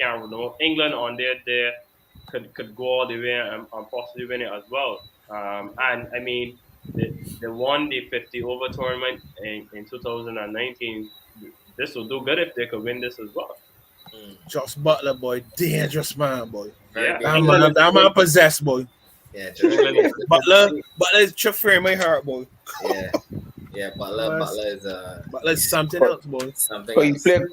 rule out England on their day could go all the way and possibly win it as well. And I mean, they won the 50 over tournament in 2019. This will do good if they could win this as well. Josh Butler, boy, dangerous man, boy. Yeah, I'm a possessed, boy. Yeah, Butler is frame my heart, boy. Yeah, Butler is Butler's something else, boy. Something. But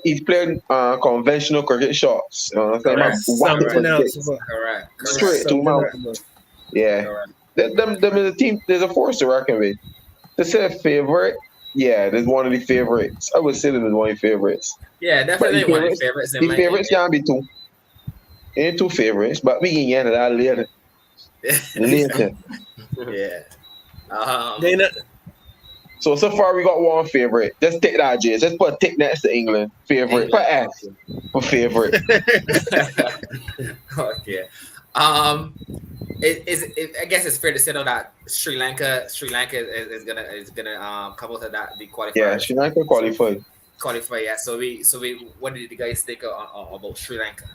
he's played conventional cricket shots. Correct. Something else, boy. Correct. Straight to mouth. Yeah. Them is a team. There's a force to reckon with. They say favorite. Yeah, there's one of the favorites. I would say them is one of the favorites. Yeah, definitely one of the favorites. The favorites can't be two. Ain't two favorites, but we can get into that later. Yeah. So far we got one favorite. Let's take that, Jays. Let's put a tick next to England. Favorite. For S. For favorite. Okay. I guess it's fair to say though that Sri Lanka is gonna come out of that the qualifier. Yeah, Sri Lanka qualified. Yeah. So we what did the guys think about Sri Lanka?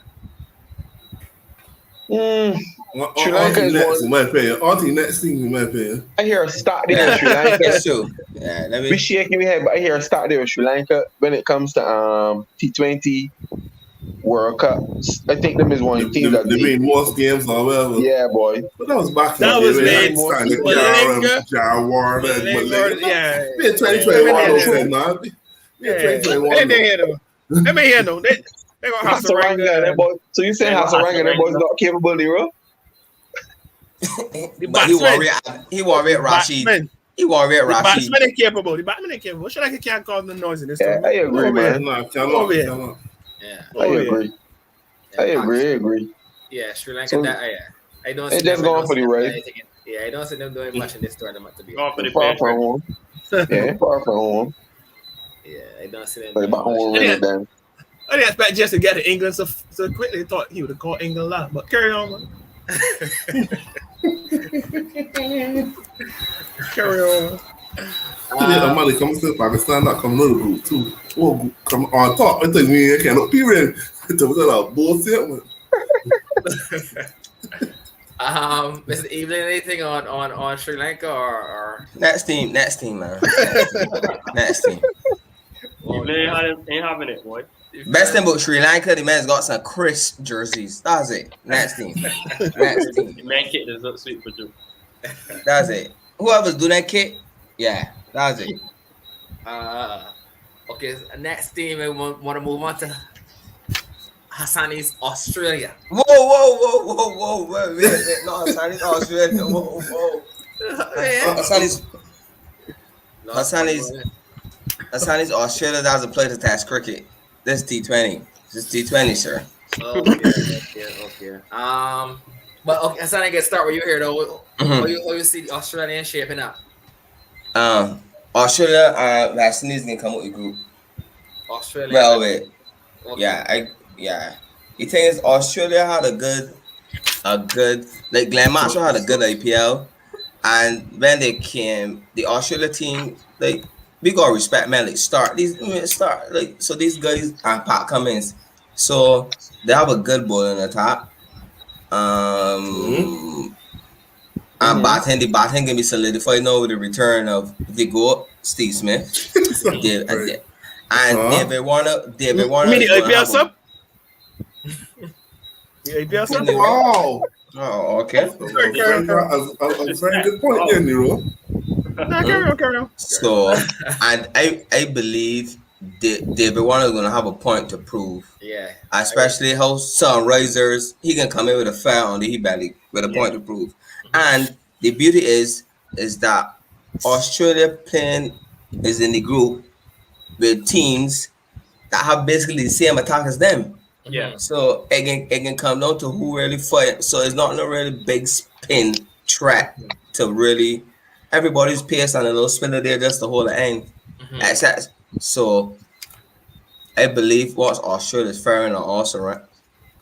Sri Lanka is next, in my opinion. Auntie next thing, in my opinion. I hear a start there with Sri Lanka. That's true. Yeah, we shaking my head, but I hear a start there with Sri Lanka when it comes to T20 World Cup. I think them is one of the teams that they made more games or whatever. Yeah, boy. But that was back that was made Jawar. Yeah. 2021, man. Yeah. Let me hear though. They gonna have Hasaranga, boy. So you saying Hasaranga, them boys not capable, Nero? He worried Rashid. He worried Rashid. The batsman ain't capable. The batsman ain't capable. Should I can't cause the noise in this time? I agree, man. Cannot. Yeah. I agree. Yeah, Sri Lanka. I don't. They just going for the right. Yeah, I don't see them doing much in this tournament to be honest. Far from home. Yeah, far from home. Yeah, I don't see them. But home then. I didn't expect Jess to get to England so quickly. Thought he would have called England live, but carry on, man. Carry on. Money comes to Pakistan, not come another group too. Oh, come on top. I think we cannot be ready. It's a bullshit, man. Mr. Evelyn, anything on Sri Lanka or next team, man. Next team. Evelyn ain't having it, boy. Best thing about Sri Lanka, the man's got some crisp jerseys. That's it. Next team. The man kit does look sweet for you. That's it. Whoever's doing that kit, yeah, that's it. Okay, next team, we want to move on to Hassani's Australia. Whoa. Wait. No, Hassani's Australia. Whoa. Hassani's Australia doesn't play the test cricket. This T20. This T20, sir. Okay. But okay, Hassani, get start with you here though. How you see the Australian shaping up? Australia, West Indies can come with the group. Australia. Well, wait. Okay. Yeah. The thing is, Australia had a good like Glenn Maxwell had a good IPL, and when they came, the Australia team we gotta respect, man. Like so these guys and Pat Cummins, so they have a good ball in the top. And the batting can be solidified now with the return of the GOAT, Steve Smith. David Warner. You mean the IPL sub? The IPL sub? Wow. Oh, okay. A very good point there, Nero. Carry on. So, and I believe David Warner is going to have a point to prove. Yeah. Especially how Sunrisers, he can come in with a fire on the heat belly with a point to prove. And the beauty is that Australia playing is in the group with teams that have basically the same attack as them. Yeah. So it can come down to who really fight. So it's not a really big spin track to really everybody's pace and a little spinner there just to hold the end. So I believe what's Australia's firing on also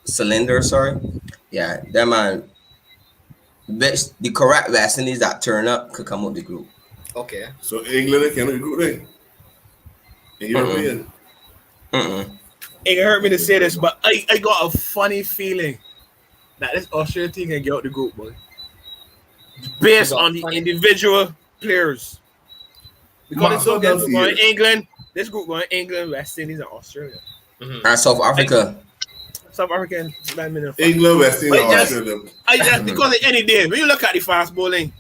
cylinder, yeah, that man. The correct West Indies that turn up could come out the group. Okay. So England can group then. European. It hurt me to say this, but I got a funny feeling that this Australian team can get out the group, boy. Based on the individual players. Because this group going England. This group going England, West Indies, and Australia. And South Africa. South African, England, West Indies, Australia. Because any day, when you look at the fast bowling,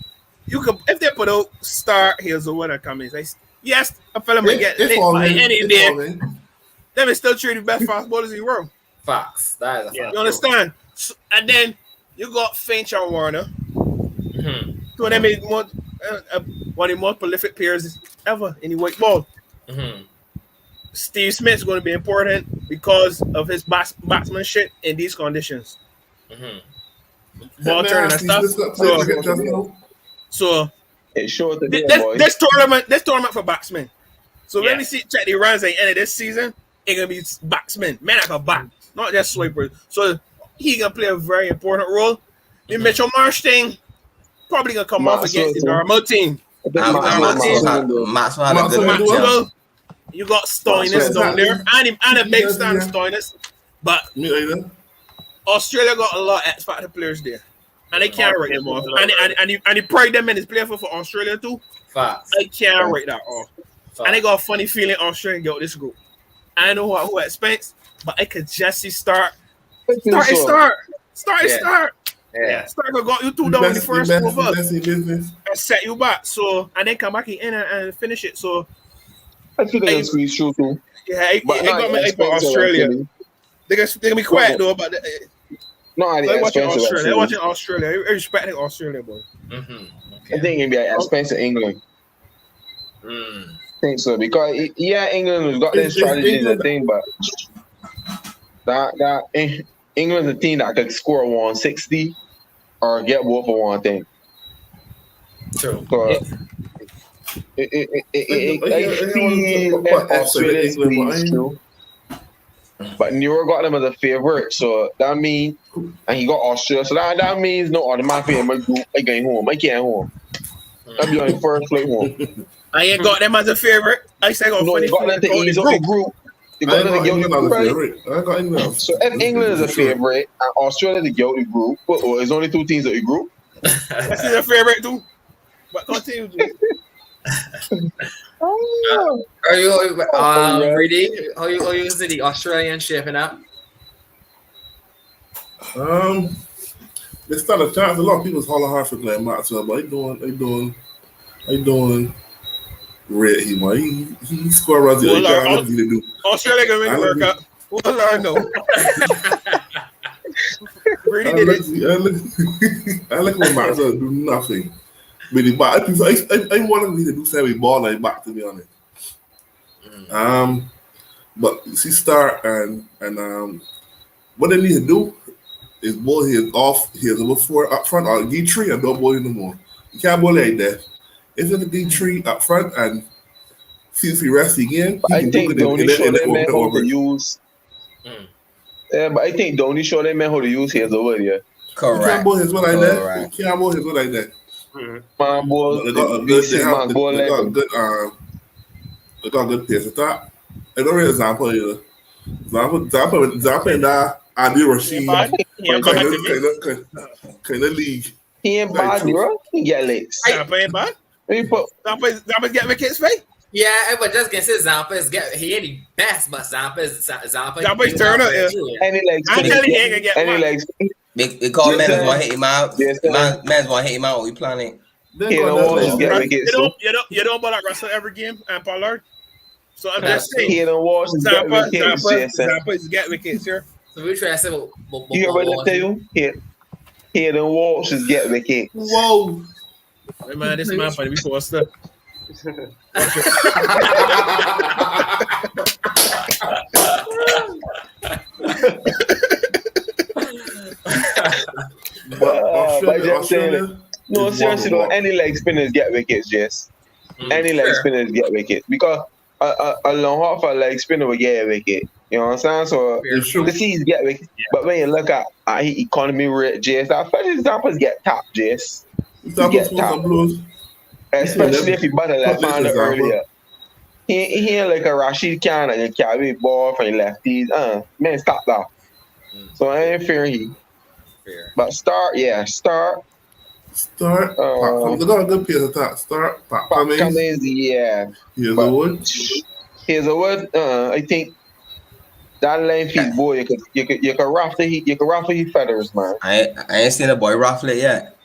you could, if they put out Star, here's the winner coming. Yes, a fella might get lit by any day. Them is still treated the best fast bowlers in the world. Facts. That is a fact. You understand? So, and then you got Finch and Warner. So they made one of the most prolific players ever in the white ball. Steve Smith's going to be important because of his batsmanship in these conditions. Ball turning and stuff. So it's short this tournament for batsmen. So when we check the runs at the end of this season, it's gonna be batsmen, man like a bat, not just swipers. So he gonna play a very important role. The Mitchell Marsh thing probably gonna come off against the normal team. You got Stoinis down there, and a big stand Stoinis, but Australia got a lot of X Factor players there, and they can't write them off. And he pride them in his play for Australia too. Facts. I can't write that off. And they got a funny feeling Australia get this group. I know who expects, but I could just see start. Yeah. Start got you two down in the first over and set you back. So and then come back in and finish it. So I think they're squeeze through too. Yeah, it got me for Australia. They're gonna be quiet though, but they're watching Australia. They're watching Australia. I respecting Australia, boy. I think it's gonna be at expense of England. I think so because England has got their strategies and thing, but that England's a team that could score 160 or get both for one thing. True. So, but Nero got them as a favorite, so that means, and he got Australia, so that means no automatically in my group. I going home. I can't home. I'll be on the first flight home. I ain't got them as a favorite. I say got funny. Got them to ease up the group. They got them to get the group. So if England is a favorite and Australia is the guilty group, it's only two teams of the group. That's a favorite too. But continue. Are you ready? How you see the Australian shaping up? There's still a chance. A lot of people's hollering hard for playing Maxwell, but they doing red. He scored runs. Australia gonna win the World Cup. Well, I know. Really did it. I look what Maxwell do nothing. But I wanted me to do something with ball like back, to be honest. But see, start and what they need to do is bowl his off his number 4 up front or D3 and don't bowl anymore. You can't bowl like that. If it's a D3 up front and see if he rests again, I think the only show they meant how to use. Yeah, but I think the only show they meant how to use his over here. Correct. You can't bowl his one like that. You can't bowl his one like that. Man, boy, they got a good pace at that. Another example here. Example in that Andy Rashid kind of league. He ain't bad, bro. He get legs. Zampa ain't bad. Zampa get wickets, right? Yeah, but just can say Zampa is he ain't the best, but Zampa is Turner. Any legs? I tell you, he ain't gonna get any legs. They call men want to hit him out. Man's want to hit him out. We planning. You don't ball like Russell every game and Pollard. So I'm just saying. He don't watch Zampa is get wickets here. So we try to say, you heard what I tell you? He don't watch is get wickets. Whoa, hey man, this man funny before stuff. But just saying, no, seriously, though, any leg spinners get wickets, yes. Any leg spinners get wickets because a long half a leg spinner will get a wicket. You know what I'm saying? So the C's get wickets, but when you look at economy rate, Jess, our first examples get tapped, Jess. Get tapped, especially if you butter left-hander earlier. He ain't like a Rashid Khan that can carry ball from lefties. Man, stop that. So I ain't fair. But start. Start. They got a good pace attack. Start. Pat Cummins, yeah. Hazelwood. I think that line feet, boy, you could ruffle his feathers, man. I ain't seen a boy ruffle it yet.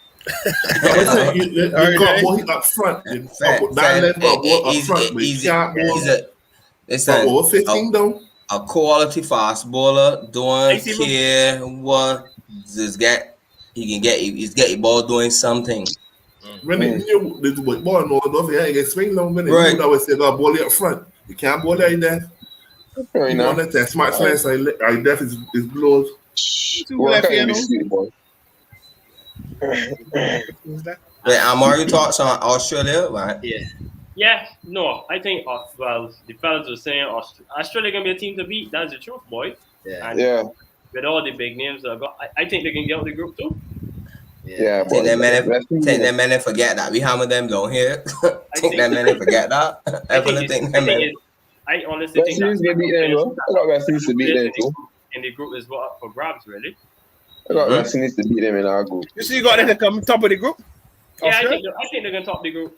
You got boy up front. That leg got boy up front, but you can't boy. Over 15 though. A quality fast bowler don't care what he's get the ball doing something. When the ball no he get swing long when you always say got ball up front. You can't ball like that. Fair enough. That smart slice I def is blows. Wait, Anmar, you talks on Australia, right? Yeah, no, I think, well, the fellas were saying Australia can be a team to beat. That's the truth, boy. And with all the big names that got, I think they can get out the group too. Yeah, take them men and forget that. We hammer them down here. Take them men and forget that. I honestly think that's going to beat them, though. I got West Indies to beat them, too. And the group is what up for grabs, really. I got West Indies to beat them in our group. You see, you got them to come top of the group? Yeah, I think they're going to top the group.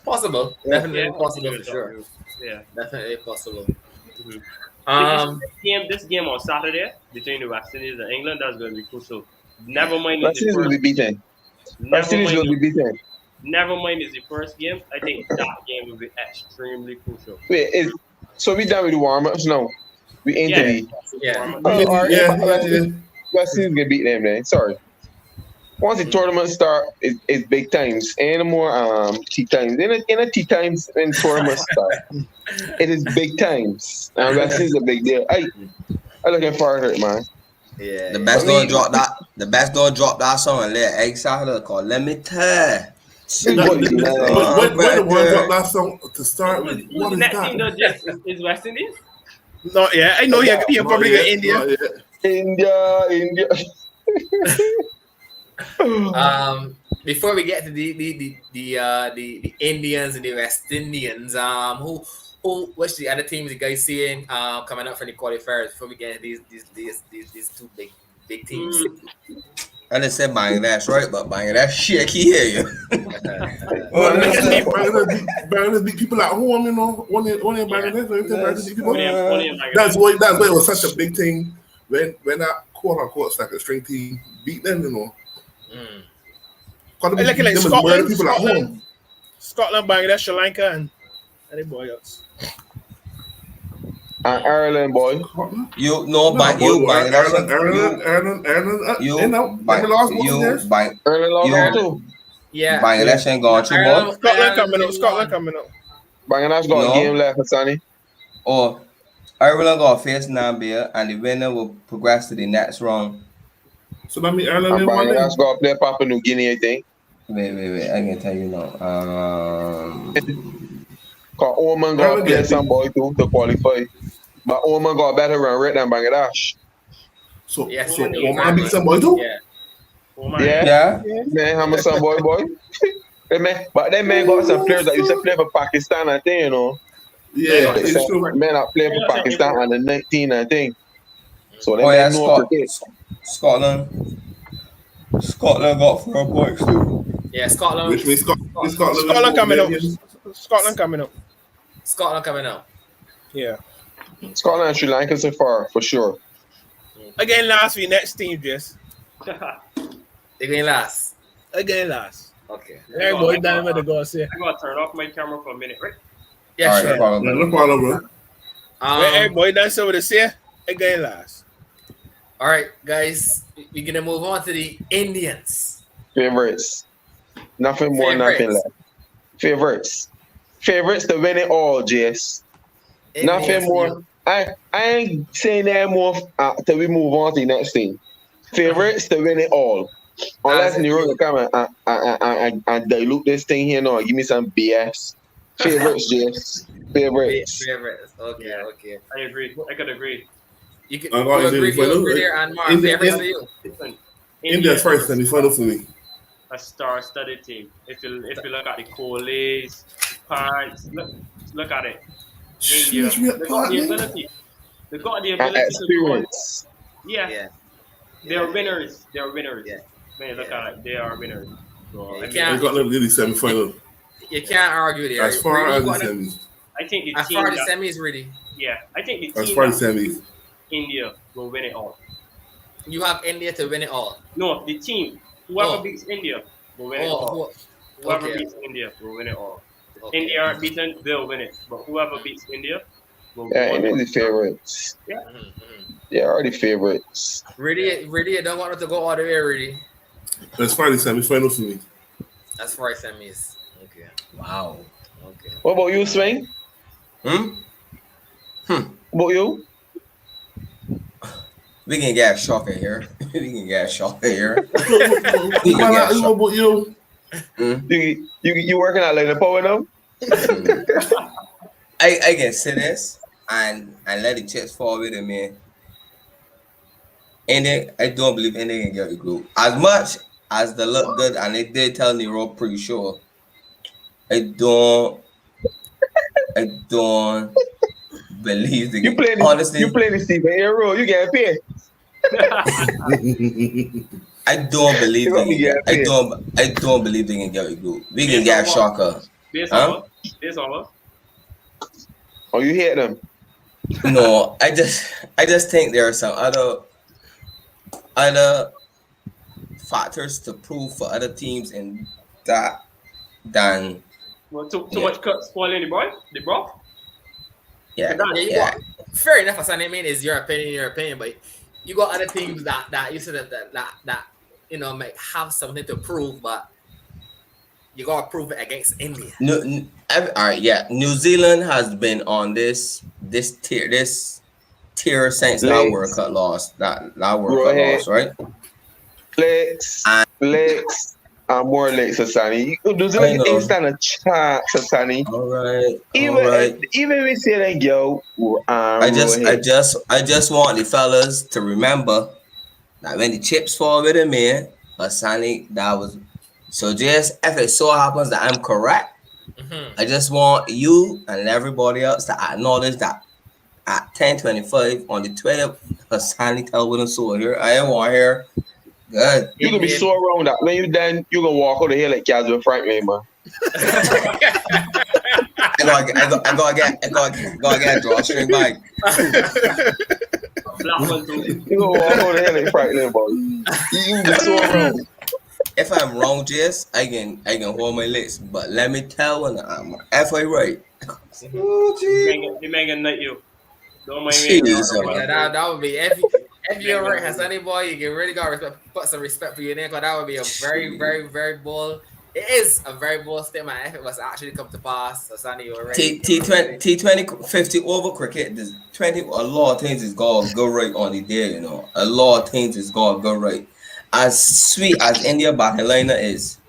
Possible. Definitely possible for sure. Yeah. Definitely possible. This game on Saturday between the West Indies and England, that's going to be crucial. Never mind. West Indies will be beaten. West Indies will be beaten. Never mind is the first game. I think that game will be extremely crucial. Wait, so we done with the warm-ups now? We ain't to West Indies gonna beat them then. Sorry. Once the tournament start, it's big times. Ain't no more tea times. In a tea times when tournament start, it is big times. And West Indies a big deal. I'm looking forward to it, man. Yeah. The best don't drop that song and let Egg Salad called Let Me Tell. When the one drop that song to start with, what is that? Is West Indies? No, yeah, I know you're probably got India. India. Before we get to the Indians and the West Indians, what's the other teams you guys seeing coming up for the qualifiers before we get these two big teams? I just said Bangladesh, right? But Bangladesh shaky here. Bangladesh beat people at home, you know. Only in Bangladesh. That's why it was such a big thing when that quote unquote like a string team beat them, you know. Like Scotland, people at home. Scotland, Bangladesh, Sri Lanka, and anybody else. Ireland, boy. You know, Bangladesh. Ireland too. Yeah. Bangladesh ain't going too much. Scotland coming up. Bangladesh got a game left for Sonny. Or Ireland got to face Namibia, and the winner will progress to the next round. So that means Ireland Bangladesh got to play Papua New Guinea, I think. Wait. I can tell you now. Cause Oman got to play some boy too to qualify. But Oman got a better run rate than Bangladesh. So Oman beat some boy too? Yeah. Man, how much some boy? But that man got some players that used to play for Pakistan, I think, you know. Yeah, it's true. Man, I played for Pakistan under 19, I think. So they man know Scotland got 4 points too. Yeah, Scotland. Which means Scotland coming up. Scotland coming up. Yeah. Scotland and Sri Lanka so far, for sure. Again, last week, next team, Jess. They're going last. Again, last. Okay. Everybody down with the go say. I gotta turn off my camera for a minute, right? Yeah, sure. No problem, bro. Everybody done so with the say. Again, last. All right, guys. We're gonna move on to the Indians. Favorites. Nothing more, nothing less. Favorites to win it all, Jess. Nothing more. I ain't saying that more till we move on to the next thing. Favorites to win it all. Unless Nero can come and dilute this thing here now, give me some BS. Favorites, Jess. Favorites. Okay. I agree. I could agree. You can agree there, Anmar. Favorites for you. India's first semi-final for me. A star-studded team. If you look at the Kohlis, Pants, look at it. India, they got the ability. Experience. Yeah. They're winners. Yeah. Man, look at it. They are winners. So, You I can't- We got them in the semi-final. You can't argue there. As far Really, as the you wanna- semis. I think the as team far as the that, semis, really, I think the As team far as that semis. India will win it all. you have India to win it all. No, the team. Whoever Oh. beats India will win it all. Whoever okay. beats India will win it all. Okay. India aren't beaten, they'll win it. But whoever beats India will Yeah, win India's it. the favorites. Mhm. They're already favorites. Really, you don't want it to go all the way, really. As far as the semi-final for me. As far as semis, okay, Wow. okay. What about you, Swing? What about you? We can get a shocker here. We can get a shocker here. What about you? You working out like the power now? I can say this and let the chips fall with it, man. India, I don't believe India can get the group. As much as they look good, and they did tell Nero pretty sure. I don't believe the You playing honestly. you playing the Stephen A role. You get paid. I don't believe You they got me can get. get I don't believe they can get the group. We can Based get a on what? shocker. Based Huh? on what? Based on what? Oh, you hit them. No, I just think there are some other factors to prove for other teams in that than Well, too Yeah. much cut spoiling the boy, the bro. yeah. Fair enough, Hassan. I mean, it's your opinion, but you got other things that you said that you know may have something to prove, but you gotta prove it against India. All right, yeah. New Zealand has been on this tier since that Legs. World Cup loss. That World Go Cup ahead. loss, right? Legs, and more legs, Sasani. New I Zealand know. ain't stand a chance, Sasani. All right. Even we say that, yo, I just want the fellas to remember that when the chips fall with a man, Asani, that was so. Just if it so happens that I'm correct, I just want you and everybody else to acknowledge that at 10:25 on the 20th, Asani tell with so here. I ain't want here. Good. You're gonna be so around that when you done, you're gonna walk over here like Casper Franklin, man. I gotta get a drawstring bag. Black one too. You're gonna walk over here like Franklin, boy. You be so around. If I'm wrong, Jess, I can hold my lips. But let me tell when I'm halfway right. Oh, gee. They may night you. Don't mind me. Yeah, that would be if you're right, Hassani boy, you can really got respect, put some respect for your name, because that would be a very, very, very bold. It is a very bold statement if it was to actually come to pass. Hassani, you're right. T20 50 over cricket. There's 20. A lot of things is gonna go right on the day. You know, a lot of things is gonna go right. As sweet as India batting liner is,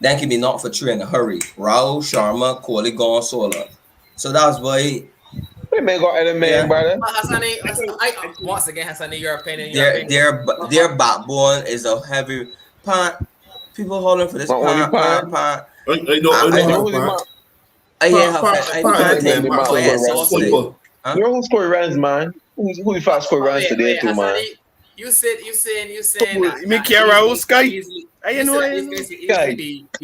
that can be not for three in a hurry. Rahul, Sharma, Kohli gone solo. So that's why. They may go at a man, brother. But Hassani, once again, Hassani, your opinion. Their backbone is a heavy part. People holding for this part. I You know who scored runs, man? Who fast scored runs today too, man? You saying that. You mean Raul Sky? I know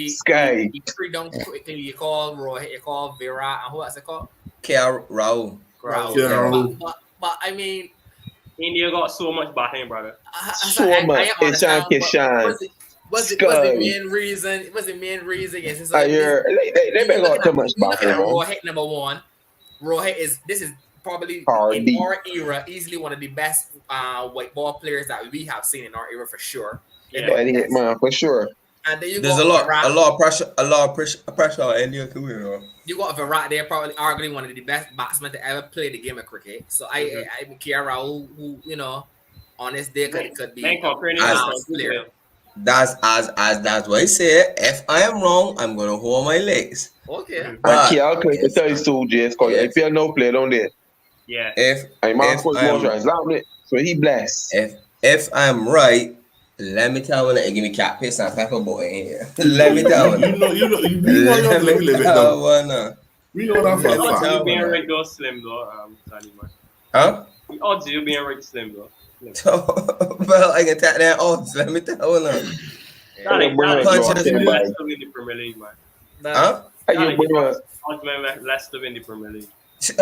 Sky. He free down quickly. You call Roy, you call Virat, and who else it called? Rahul. But I mean, India got so much batting, brother. So much. Ishan Kishan. Was the main reason? Was the main reason? Yes, they may got too much batting. Rohit number one. Rohit is probably in our era easily one of the best white ball players that we have seen in our era for sure. Yeah, man, for sure. And then there's a lot of pressure on India too, you know. You got Virat there, probably arguably one of the best batsmen to ever play the game of cricket. So I care Rahul, who you know, on this day could be player. That's what I said. If I am wrong, I'm gonna hold my legs. Okay. And Kial can tell you so, Jess, because if you no play down there. Yeah. So he blessed. If I'm right, let me tell you, give me cat piss and pepper boy in here. Let me tell you. You know We know that for a fact. You being right though, slim though, Sonny man. Huh? The odds you being right slim though. So, well, I can tap that odds. Let me tell you now. Leicester win the Premier League, man. Huh? Leicester win the Premier League.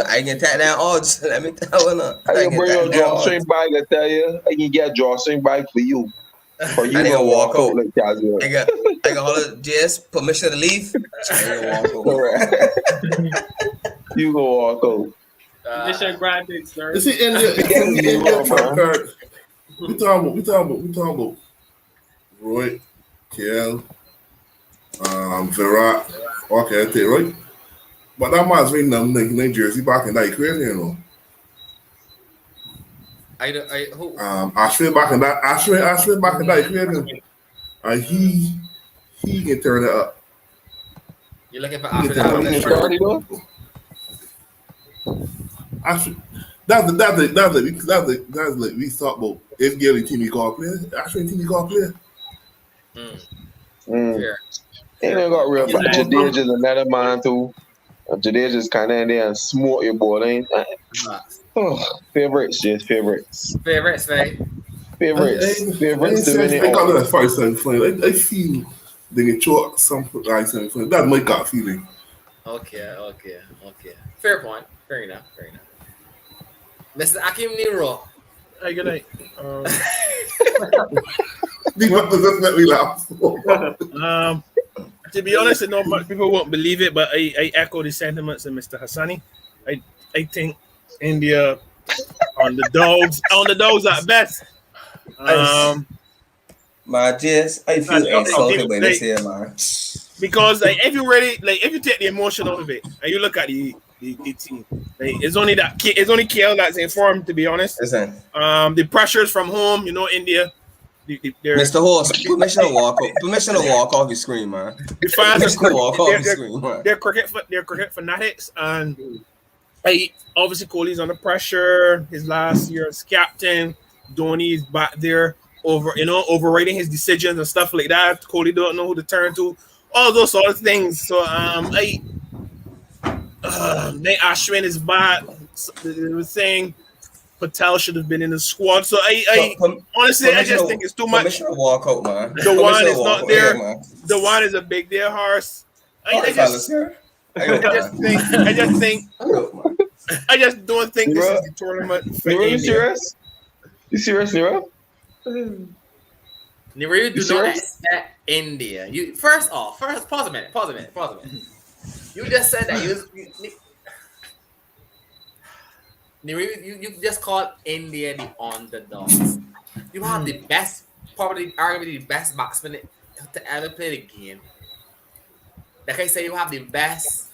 I can tap that odds. Let me tell you now. I can bring your drawstring bag. I tell you, I can get a drawstring bag for you. For you to walk out like casual. I got hold of JS permission to leave. I can walk out. You go walk out. Mission granted, sir. You see, India trump card. We talking about Roy, KL, Virat, okay, I take right. But that man's wearing them in Jersey back in that crazy, you know. Ashwin back in that crazy, and he can turn it up. You're looking for Ashwin. Actually, that's like we thought about if Gary team got player. Actually, team got player. Yeah. Ain't got real, but Jadeja's another man too. Jadeja's kind of in there and smoke your ball, ain't? Favorites, just favorites. Favorites, right? Favorites. I got that first semi-final. I feel they get short some like semi-final. That's my gut feeling. Okay. Fair point. Fair enough. Mr. Akim Nero. Hey, good night. Just let me laugh. To be honest, I know much people won't believe it, but I echo the sentiments of Mr. Hassani. I think India on the dogs at best. My just I feel insulted by this here, man. Because if you take the emotion out of it and you look at the team, it's only KL that's informed, to be honest. Listen. The pressures from home, India. Mr. Horse, permission to walk off your screen, man. The fans they're cricket fanatics, and obviously Kohli's under pressure. His last year as captain, Dhoni's back there overriding his decisions and stuff like that. Kohli don't know who to turn to, all those sort of things. So Ashwin is back. They were saying Patel should have been in the squad. So honestly, I just think it's too much. Walk out, man. The one is not there. The one is a big deal horse. I just don't think this is the tournament for India. You serious, Nero? Nero, you do not expect India. First, pause a minute. You just said that you just called India the underdogs. You have the best, probably arguably the best batsman to ever play the game. Like I say, you have the best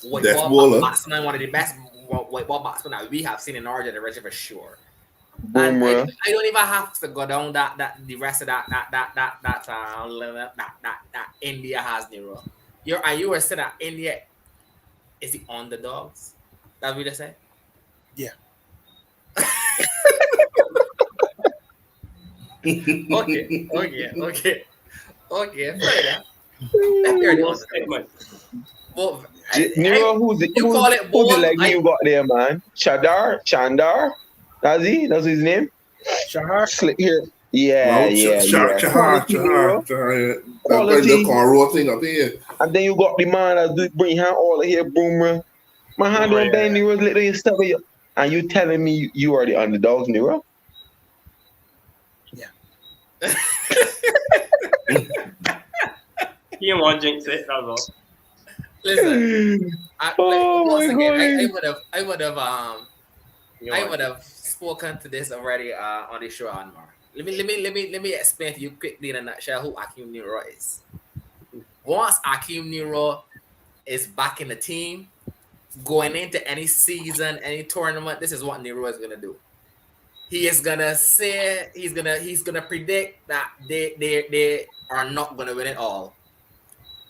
white ball batsman, one of the best white ball batsmen that we have seen in our generation for sure. And I don't even have to go down that the rest of that India has Nero. You were saying that India is the underdogs? That's what you say? Yeah. Okay. Fair enough. Well, Nero, who's the leg you got there, man? Chandar? That's his name? Shahar? Slick here. Yeah. Shahar. Thing up here. And then you got the man that bring hand all the here, Boomer. My hand don't bend, Nero, literally stuff with you. And you telling me you are the underdogs, Nero? Yeah. He want to jinx it, that's all. Listen, I would have spoken to this already on the show, Anmar. Let me explain to you quickly in a nutshell who Akim Nero is. Once Akim Nero is back in the team, going into any season, any tournament, this is what Nero is gonna do. He is gonna say he's gonna predict that they are not gonna win it all.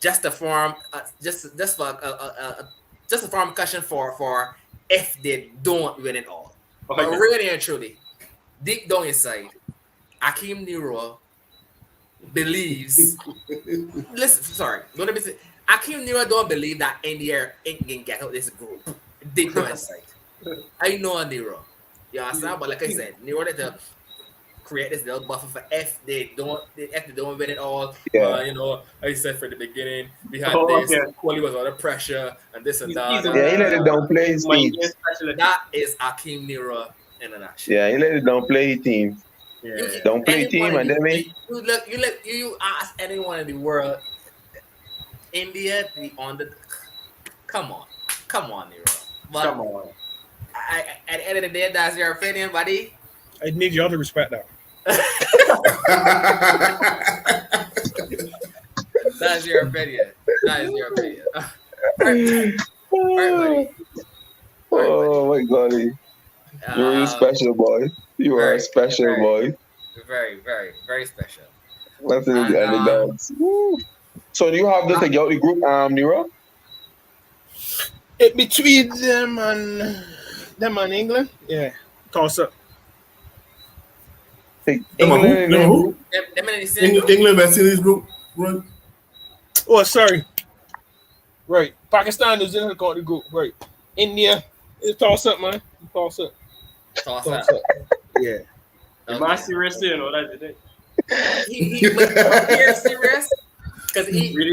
Just to form cushion for if they don't win it all. But really and truly, deep down inside, Akim Nero believes. Akim Nero don't believe that India can get out this group. Deep down inside, I know Nero. You understand? But like I said, Nero had to create this little buffer for if they don't win it all. Yeah. You know, I said from the beginning, we had Oh, this, okay. Kohli was under pressure, and this and that. He's Yeah, he let it down play his teams. That is Akeem Nero in a nutshell. Yeah, he let it down play his team. Yeah. Don't play team, and then you ask anyone in the world, India, come on, Nero. But Come on. at the end of the day, that's your opinion, buddy. I need y'all to respect that. That's your opinion. All right, buddy. Oh my God, you're a special boy. You are a special boy. Very, very, very special. That's it. And the dance. So do you have to take out the group, Nero? It between them and England, yeah. Toss up. Take England and then who? England, West Indies group, right? Oh, sorry. Right. Pakistan is in the group. Right. India. It's toss up, man. Toss up. Toss up. Yeah. Am I serious? You know that today? He's serious because even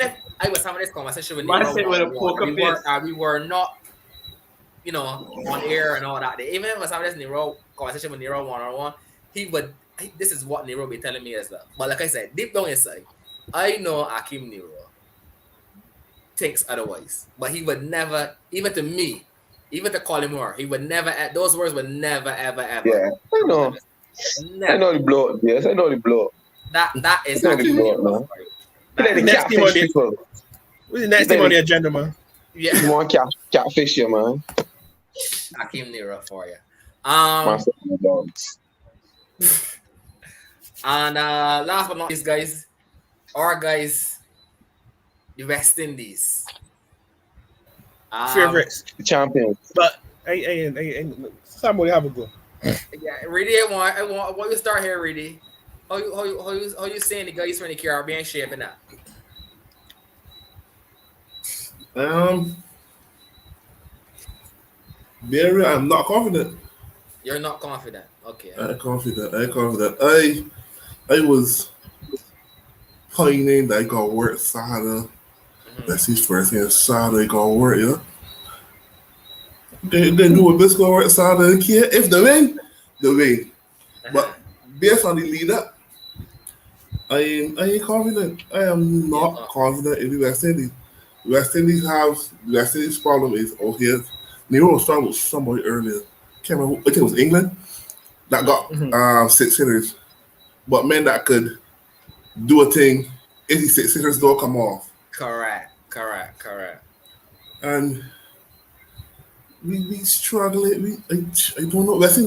if I was having this conversation with Nero, we were not, you know, on air and all that. Even if I was having this Nero conversation with Nero one-on-one, this is what Nero be telling me as well. But like I said, deep down inside, I know Akeem Nero thinks otherwise, but he would never, even to me, even to call him more, he would never. Those words would never, ever. Yeah, I know. Never. I know the blow. Yes, I know the blow. That is not the blow, man. What's the next thing on the agenda, man? Yeah, you want catfish, you man. Akeem Nero for you. And last but not least, guys, our guys, the West Indies. Favorites. The champions. But somebody have a go. Yeah, Reedy, I want you to start here, Reedy. How you saying the guys from the Caribbean shaping up? Barry, I'm not confident. You're not confident. Okay. I'm confident. I was pining that I got work Saturday. That's his first thing. Saturday got work, you know. They do a bit of work Saturday. If they win, they win. But based on the lead up, I ain't confident. I am not confident in the West Indies. West Indies problem is Nero was talking with somebody earlier. Can't remember. I think it was England that got 6 hitters, but men that could do a thing. 86 hitters don't come off. Correct. And we struggling. I don't know. West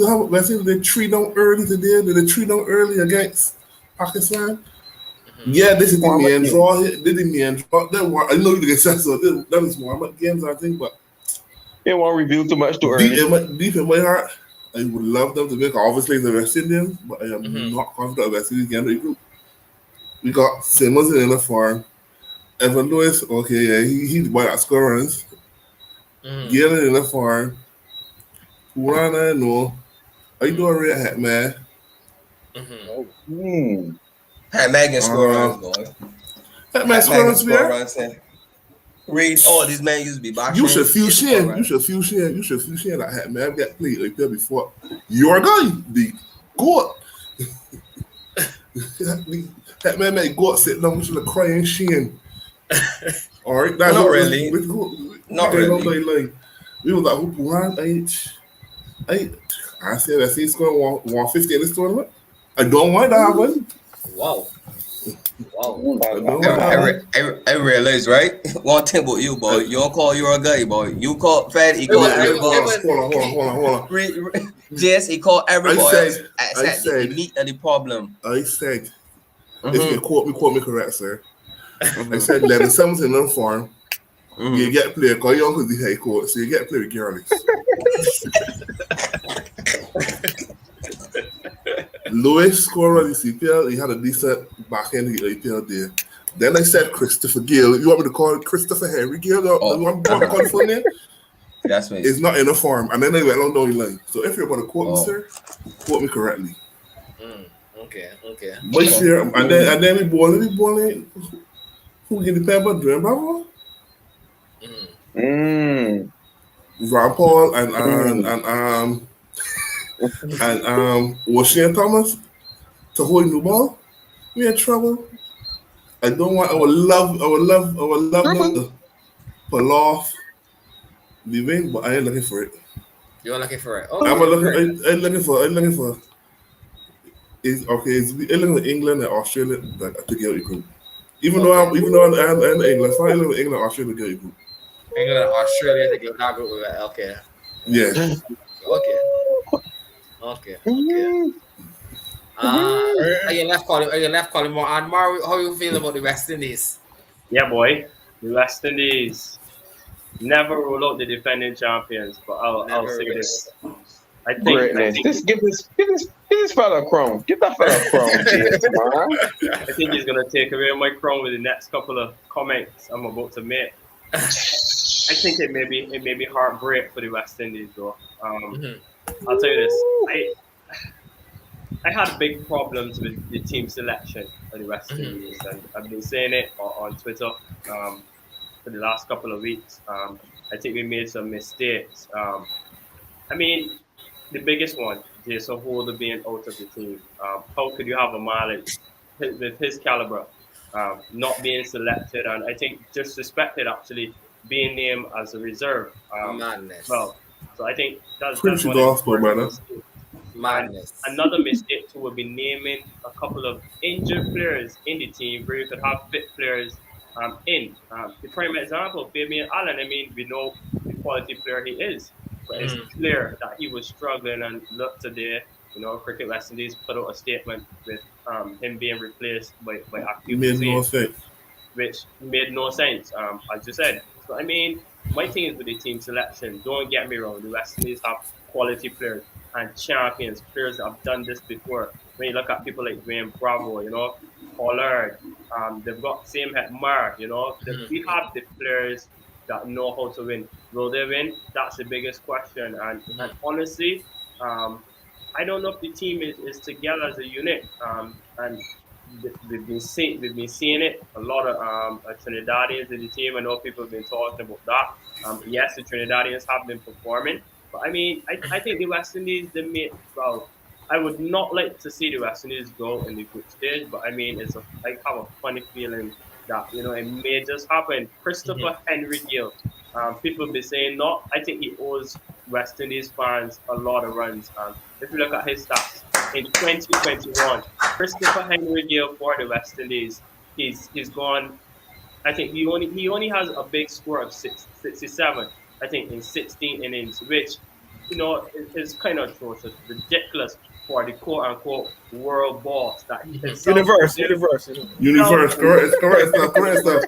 Indies they 3 down early today. They 3 down early against Pakistan. Yeah, this is the main draw. I know you can say so. That is warm-up games, I think, but they won't reveal too much too early. Deep in my heart, I would love them to make obviously the West Indians, but I am not confident West Indies again. The group. We got Simmons in the farm. Evan Lewis, he's the boy that score runs. Galen in the farm. Purana, no. Are you doing red hat, man? Hat Megan score runs, boy. Hat man score runs, Read all these men used to be boxing. You should feel shame. You should feel shame that Hat man got played like that before. Your guy, the goat. That man made goat sit down with the crying shame. All right, that's not really. Not really. We was like, who I said I see it's going 150 in this tournament. I don't want that happen. Wow. I realize, right? One thing about you, boy. You don't call you're a guy, boy. You call Fed, he call everybody. Hold on. Yes, he called everybody. I said the meat of the problem. I said, if you quote me correct, sir. I said, let the 17 in farm. You get play because you uncle the head coach, so you get play regardless. Lewis scored on the CPL. He had a decent back end in the APL there. Then I said Christopher Gill. You want me to call it Christopher Henry Gill? You want me to call it full name? That's what it's not in a form. And then they went along the line. So if you're going to quote me, sir, quote me correctly. Okay. But sure, and then we bowling. Who get the pepper? Dwayne Bravo? Ron Paul and Washington Thomas to hold the ball. We in trouble. I don't want. I would love to pull off the win, but I ain't looking for it. You're looking for it. Okay. I'm looking for. It's looking for England and Australia to get a group. Even though I'm England, so I live in England and Australia to get a group. England and Australia to get that group with it. Okay. Yeah. Okay. Are you left calling more Anmar? How you feel about the West Indies? Yeah, boy. The West Indies never rule out the defending champions, but I'll say this. I think give this fella a crown. Give that fella a crown, man. I think he's gonna take away my crown with the next couple of comments I'm about to make. I think it may be heartbreak for the West Indies though. I'll tell you this. I had big problems with the team selection for the West Indies, and I've been saying it on Twitter for the last couple of weeks. I think we made some mistakes. I mean, the biggest one, Jason Holder being out of the team. How could you have a man with his caliber not being selected, and I think disrespected actually being named as a reserve? Madness. Well, so I think that's gospel, brother. Madness. Another mistake too would be naming a couple of injured players in the team where you could have fit players in. The prime example, Fabian Allen, I mean, we know the quality player he is, but it's clear that he was struggling, and look today, Cricket West Indies put out a statement with him being replaced by Akil Hussain, which made no sense, as you said. So, I mean, my thing is with the team selection, don't get me wrong, the West Indies have quality players and champions, players that have done this before. When you look at people like Dwayne Bravo, Pollard, they've got same head Mar, we have the players that know how to win. Will they win? That's the biggest question. And honestly, I don't know if the team is together as a unit. And we've been seeing it. A lot of Trinidadians in the team. I know people have been talking about that. Yes, the Trinidadians have been performing. But I mean, I think the West Indies, I would not like to see the West Indies go in the group stage, but I mean, I have a funny feeling that, it may just happen. Christopher Henry Gill, people be saying no. I think he owes West Indies fans a lot of runs. If you look at his stats, in 2021, Christopher Henry Gill for the West Indies, he's gone, I think he only has a big score of 67. I think in 16 innings, which, is kind of atrocious, ridiculous for the quote-unquote world boss that he is. Universe. Correct stuff.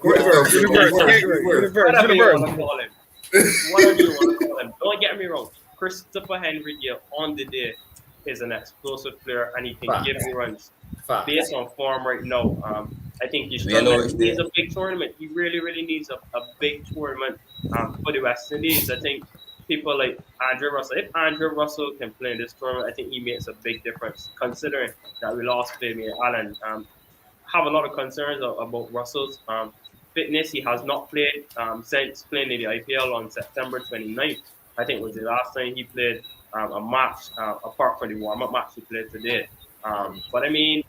Whatever you want to call him. Don't get me wrong. Christopher Henry Gill on the day is an explosive player, and he can give me runs. Based on form right now, I think he's struggling. He needs a big tournament. He really, really needs a big tournament for the West Indies. I think people like Andrew Russell, if Andrew Russell can play in this tournament, I think he makes a big difference, considering that we lost Fabian Allen. Have a lot of concerns about Russell's fitness. He has not played since playing in the IPL on September 29th. I think was the last time he played a match, apart from the warm-up match he played today. But I mean,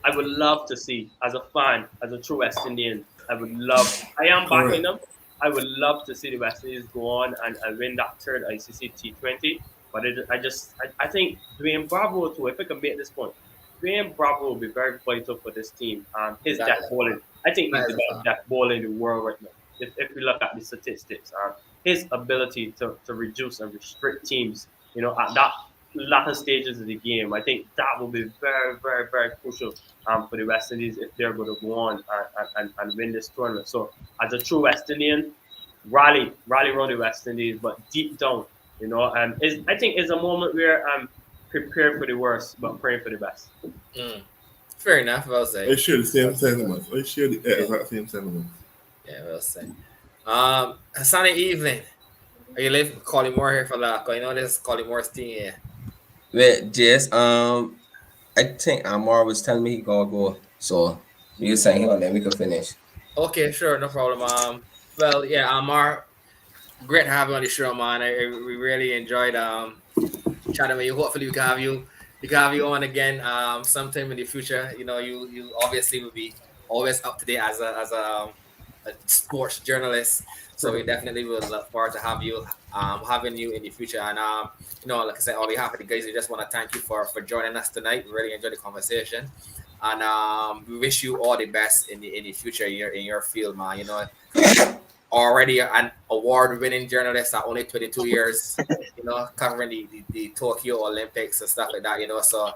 I would love to see, as a fan, as a true West Indian, I am backing them. I would love to see the West Indies go on and win that third ICC T20. But I think Dwayne Bravo too, if I can make this point, Dwayne Bravo will be very vital for this team. His death bowling, I think he's the best death bowler in the world right now. If we look at the statistics, his ability to reduce and restrict teams, at that latter stages of the game, I think that will be very, very, very crucial for the West Indies if they're going to go on and win this tournament. So, as a true West Indian, rally around the West Indies, but deep down, I think it's a moment where I'm prepared for the worst, but praying for the best. Fair enough. Well said. They share the same sentiments. They share the exact same sentiments. Yeah, well said. Sunny evening. Are you live Collymore here for that? Cause you know this Collymore's team here. Wait, Jess, I think Anmar was telling me he gonna go. So you saying him and then we can finish. Okay, sure, no problem. Well, yeah, Anmar, great having you on the show, man. We really enjoyed chatting with you. Hopefully, we can have you on again sometime in the future. You know, you obviously will be always up to date as a sports journalist. So we definitely will look forward to having you in the future. And you know, like I said, on behalf of the guys, we just want to thank you for joining us tonight. We really enjoyed the conversation, and we wish you all the best in the future in your field, man. You know, already an award-winning journalist at only 22 years. You know, covering the Tokyo Olympics and stuff like that. You know, so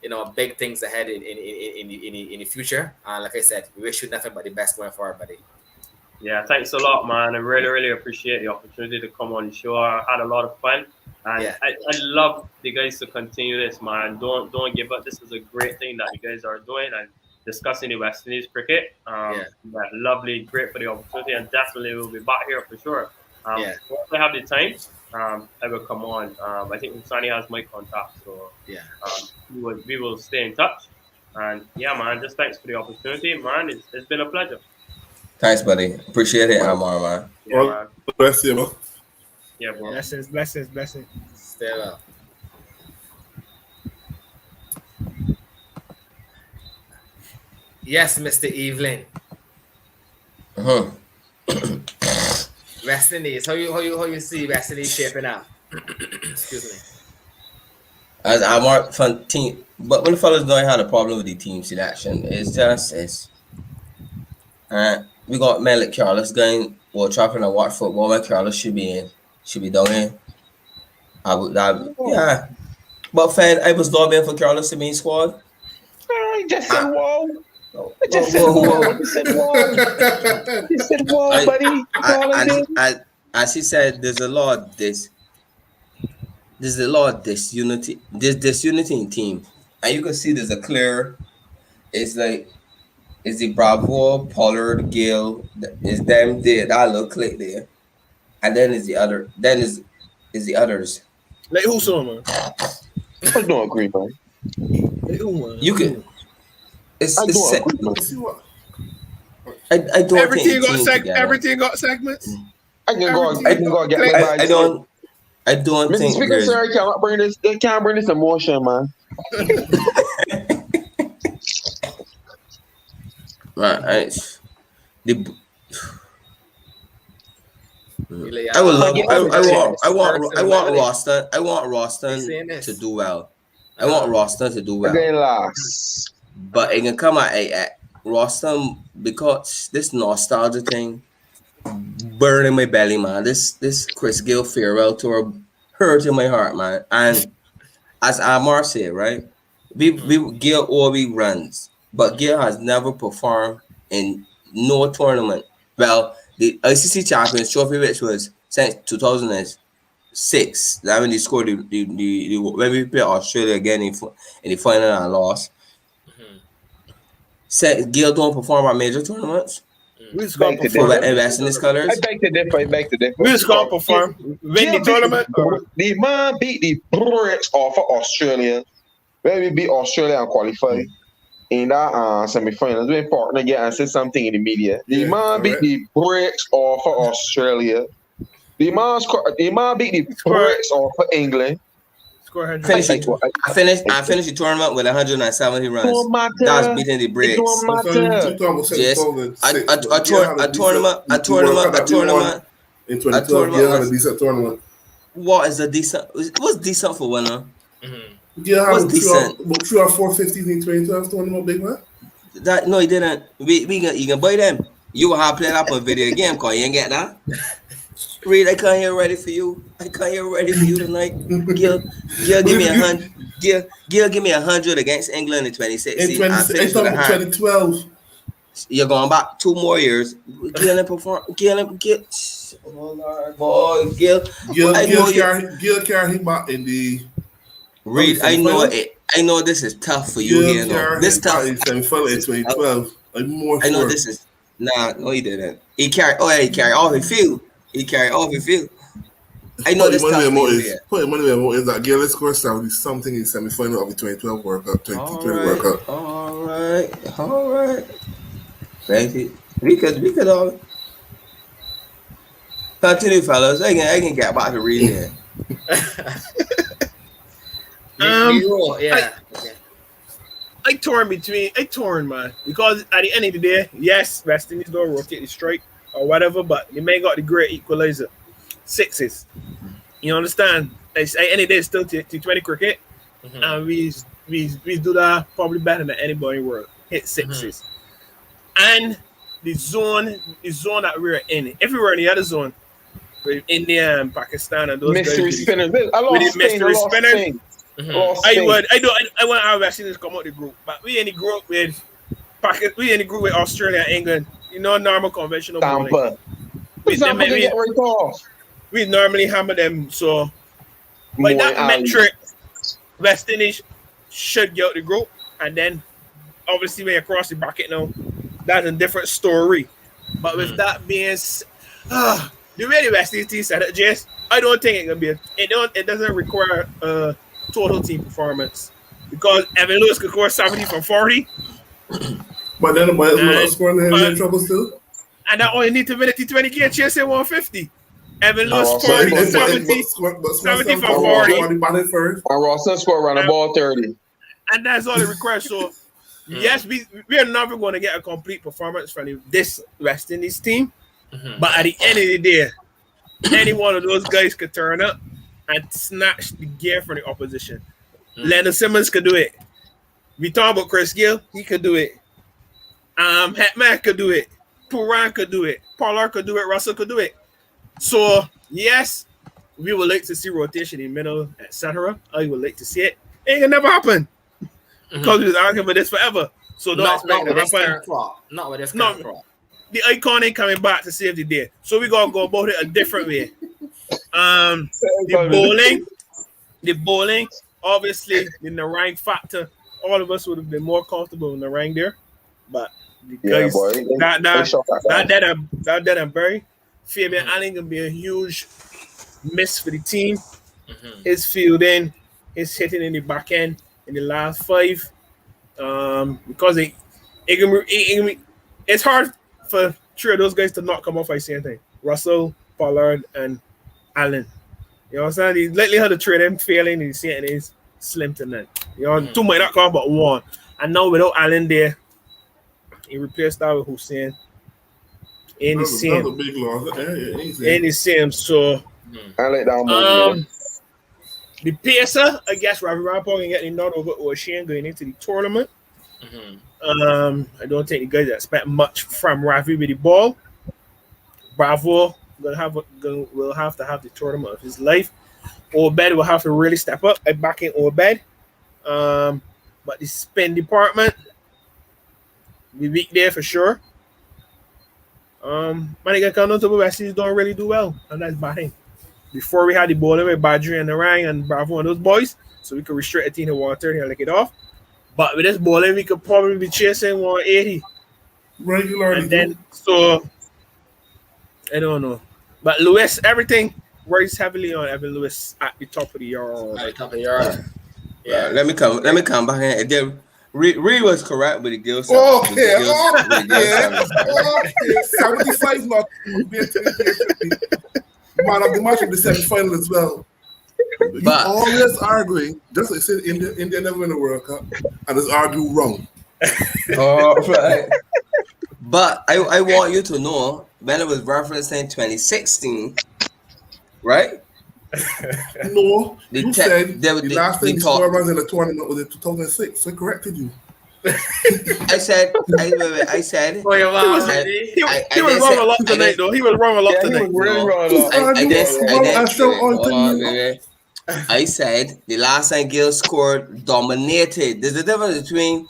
you know, big things ahead in the future. And like I said, we wish you nothing but the best going forward, buddy. Yeah, thanks a lot, man. I really appreciate the opportunity to come on the show. I had a lot of fun, and Yeah. I love the guys to continue this, man. Don't give up. This is a great thing that you guys are doing and discussing the West Indies cricket. Lovely, great for the opportunity, and definitely we'll be back here for sure. Once I have the time, I will come on. I think Sunny has my contact, so yeah, we will stay in touch. And yeah, man, just thanks for the opportunity, man. It's been a pleasure. Thanks, buddy. Appreciate it, Anmar, man. Yeah, man. Bless you, man. Yeah, bro. Blessings. Stay well. Yes, Mr. Evelyn. West Indies. How you see West Indies shaping up? Excuse me. As Anmar fun team, but when the fellas know I had a problem with the team selection, it's just we got men like Carlos going trapping and watch football. Where Carlos should be down here. Yeah. But fan, I was lobbying for Carlos to be in squad. I just said whoa. I just said whoa, buddy. As he said, there's a lot of disunity in team, and you can see there's a clear. It's the Bravo, Pollard, Gill. Is them there? That little click there, and then is the other. Then is the others. Like who, so man? I don't agree, man. Like who, man? You can. I don't Everything think everything got segments. I can go get my I don't Mr. think Speaker, sir, they can't bring this emotion, man. Right. I want Roston to do well. I want Roston to do well. Again, last. But it can come at Roston because this nostalgia thing burning my belly, man. This Chris Gill farewell tour hurt in my heart, man. And as Anmar said, right, we Gill always runs, but Gill has never performed in no tournament. Well, the ICC Champions Trophy, which was since 2006, that when they scored the when we played Australia again in the final and lost. Said Gill don't perform at major tournaments. We just gonna perform. Invest in his colors. I beg to differ. We just gonna perform. Win the tournament. The man beat the Brits off of Australia. When we beat Australia and qualify in that semi-finals, it's important to get and say something in the media. The man beat the Brits off of Australia. The man beat the Brits off of England. I finished the tournament with 170 runs. That's beating the Brits. Yes, a tournament. In 2012, yeah, had a decent tournament. What is a decent? What's decent for winner? Yeah, what's decent? 3 or 450s in 2012 tournament, big man. That no, he didn't. You can buy them. You will have played up a video game cause you ain't get that. Reed, I can't hear ready for you. Tonight. Gil, give me 100. Gil, give me 100 against England in 2016. In 2012. You're going back 2 more years. Gil perform. Gil. Oh Lord, boy, Gil. Gil carried him back in the. Reed, I I know this is tough for you here. No, this tough. Semi-final in 2012. I'm more I know sure. this is no, he didn't. He carried. Oh, yeah, he carried off the field. He carried off the field. I know this tough for you here. Put money where more is that Gale scored something in semi-final of the 2012 World Cup, 2020 World Cup. All right. We could all continue, fellas. I can get back to reading here. I torn, man. Because at the end of the day, yes, West Indies don't rotate the strike or whatever, but they may got the great equalizer. Sixes. You understand? At the end of the day, it's still T20 cricket. And we do that probably better than anybody in the world. Hit sixes. And the zone that we're in, if we were in the other zone, with India and Pakistan and those mystery guys, spinners. I want our West Indies come out the group, but we in the group with Australia and England. You know, normal conventional bowling. We normally hammer them. So by that metric, West Indies should get out the group, and then obviously when you cross the bracket now, that's a different story. But with that being the way the West Indies team set it, Jess, I don't think it can be it doesn't require a total team performance, because Evan Lewis could score 70 from 40. But then the scoring in trouble still. And that only need to win a T20 game, chasing 150. Evan Lewis 70 from 40. And Rawson scored around the ball 30. And that's all it requires. So yes, we are never going to get a complete performance from this West Indies team. But at the end of the day, any one of those guys could turn up and snatch the gear from the opposition. Leonard Simmons could do it. We talk about Chris Gill, he could do it. Hetman could do it. Puran could do it. Pollard could do it. Russell could do it. So yes, we would like to see rotation in the middle, etc. I would like to see it. It ain't gonna never happen because we've been arguing for this forever. So don't expect it to happen. Not with this current crop. The icon ain't coming back to save the day. So we gotta go about it a different way. The bowling, obviously in the rank factor, all of us would have been more comfortable in the rank there. But the guys that I'm very Fabian Allen gonna be a huge miss for the team. His fielding, his hitting in the back end in the last 5. Because it's hard for 3 of those guys to not come off at the same time. Russell, Pollard, and Allen. You know what I'm saying? The likelihood of 3 of them failing in the same is slim to none. You know, 2 might not come, but 1. And now without Allen there, he replaced that with Hussein. And the same. And the same. So I like that one. The pacer, I guess Ravi Rampal can get the nod over O'Shane going into the tournament. I don't think the guys expect much from Ravi with the ball. Bravo will have to have the tournament of his life. Obed will have to really step up. I back in Obed. But the spin department, we weak there for sure. Manika Kanotable West Indies don't really do well, and that's batting. Before we had the bowling with Badri and Narang and Bravo and those boys, so we could restrict a team to 130 and lick it off. But with this bowling, we could probably be chasing 180 regularly. And then, so I don't know. But Lewis, everything works heavily on Evan Lewis at the top of the yard. At the top of the yard. Yeah. Let me come back in. Again, Reed was correct with the Gills. Okay. 75 not man of the match of the semi-final as well. You always arguing, just like I said, India never win the World Cup, and just argue wrong. Right. But I want you to know, when it was referencing 2016, right? No, you said the last thing score runs in the tournament was in 2006, so I corrected you. I said. He was wrong a lot tonight, though. He was wrong a lot tonight. I said the last time Gill scored dominated. There's a difference between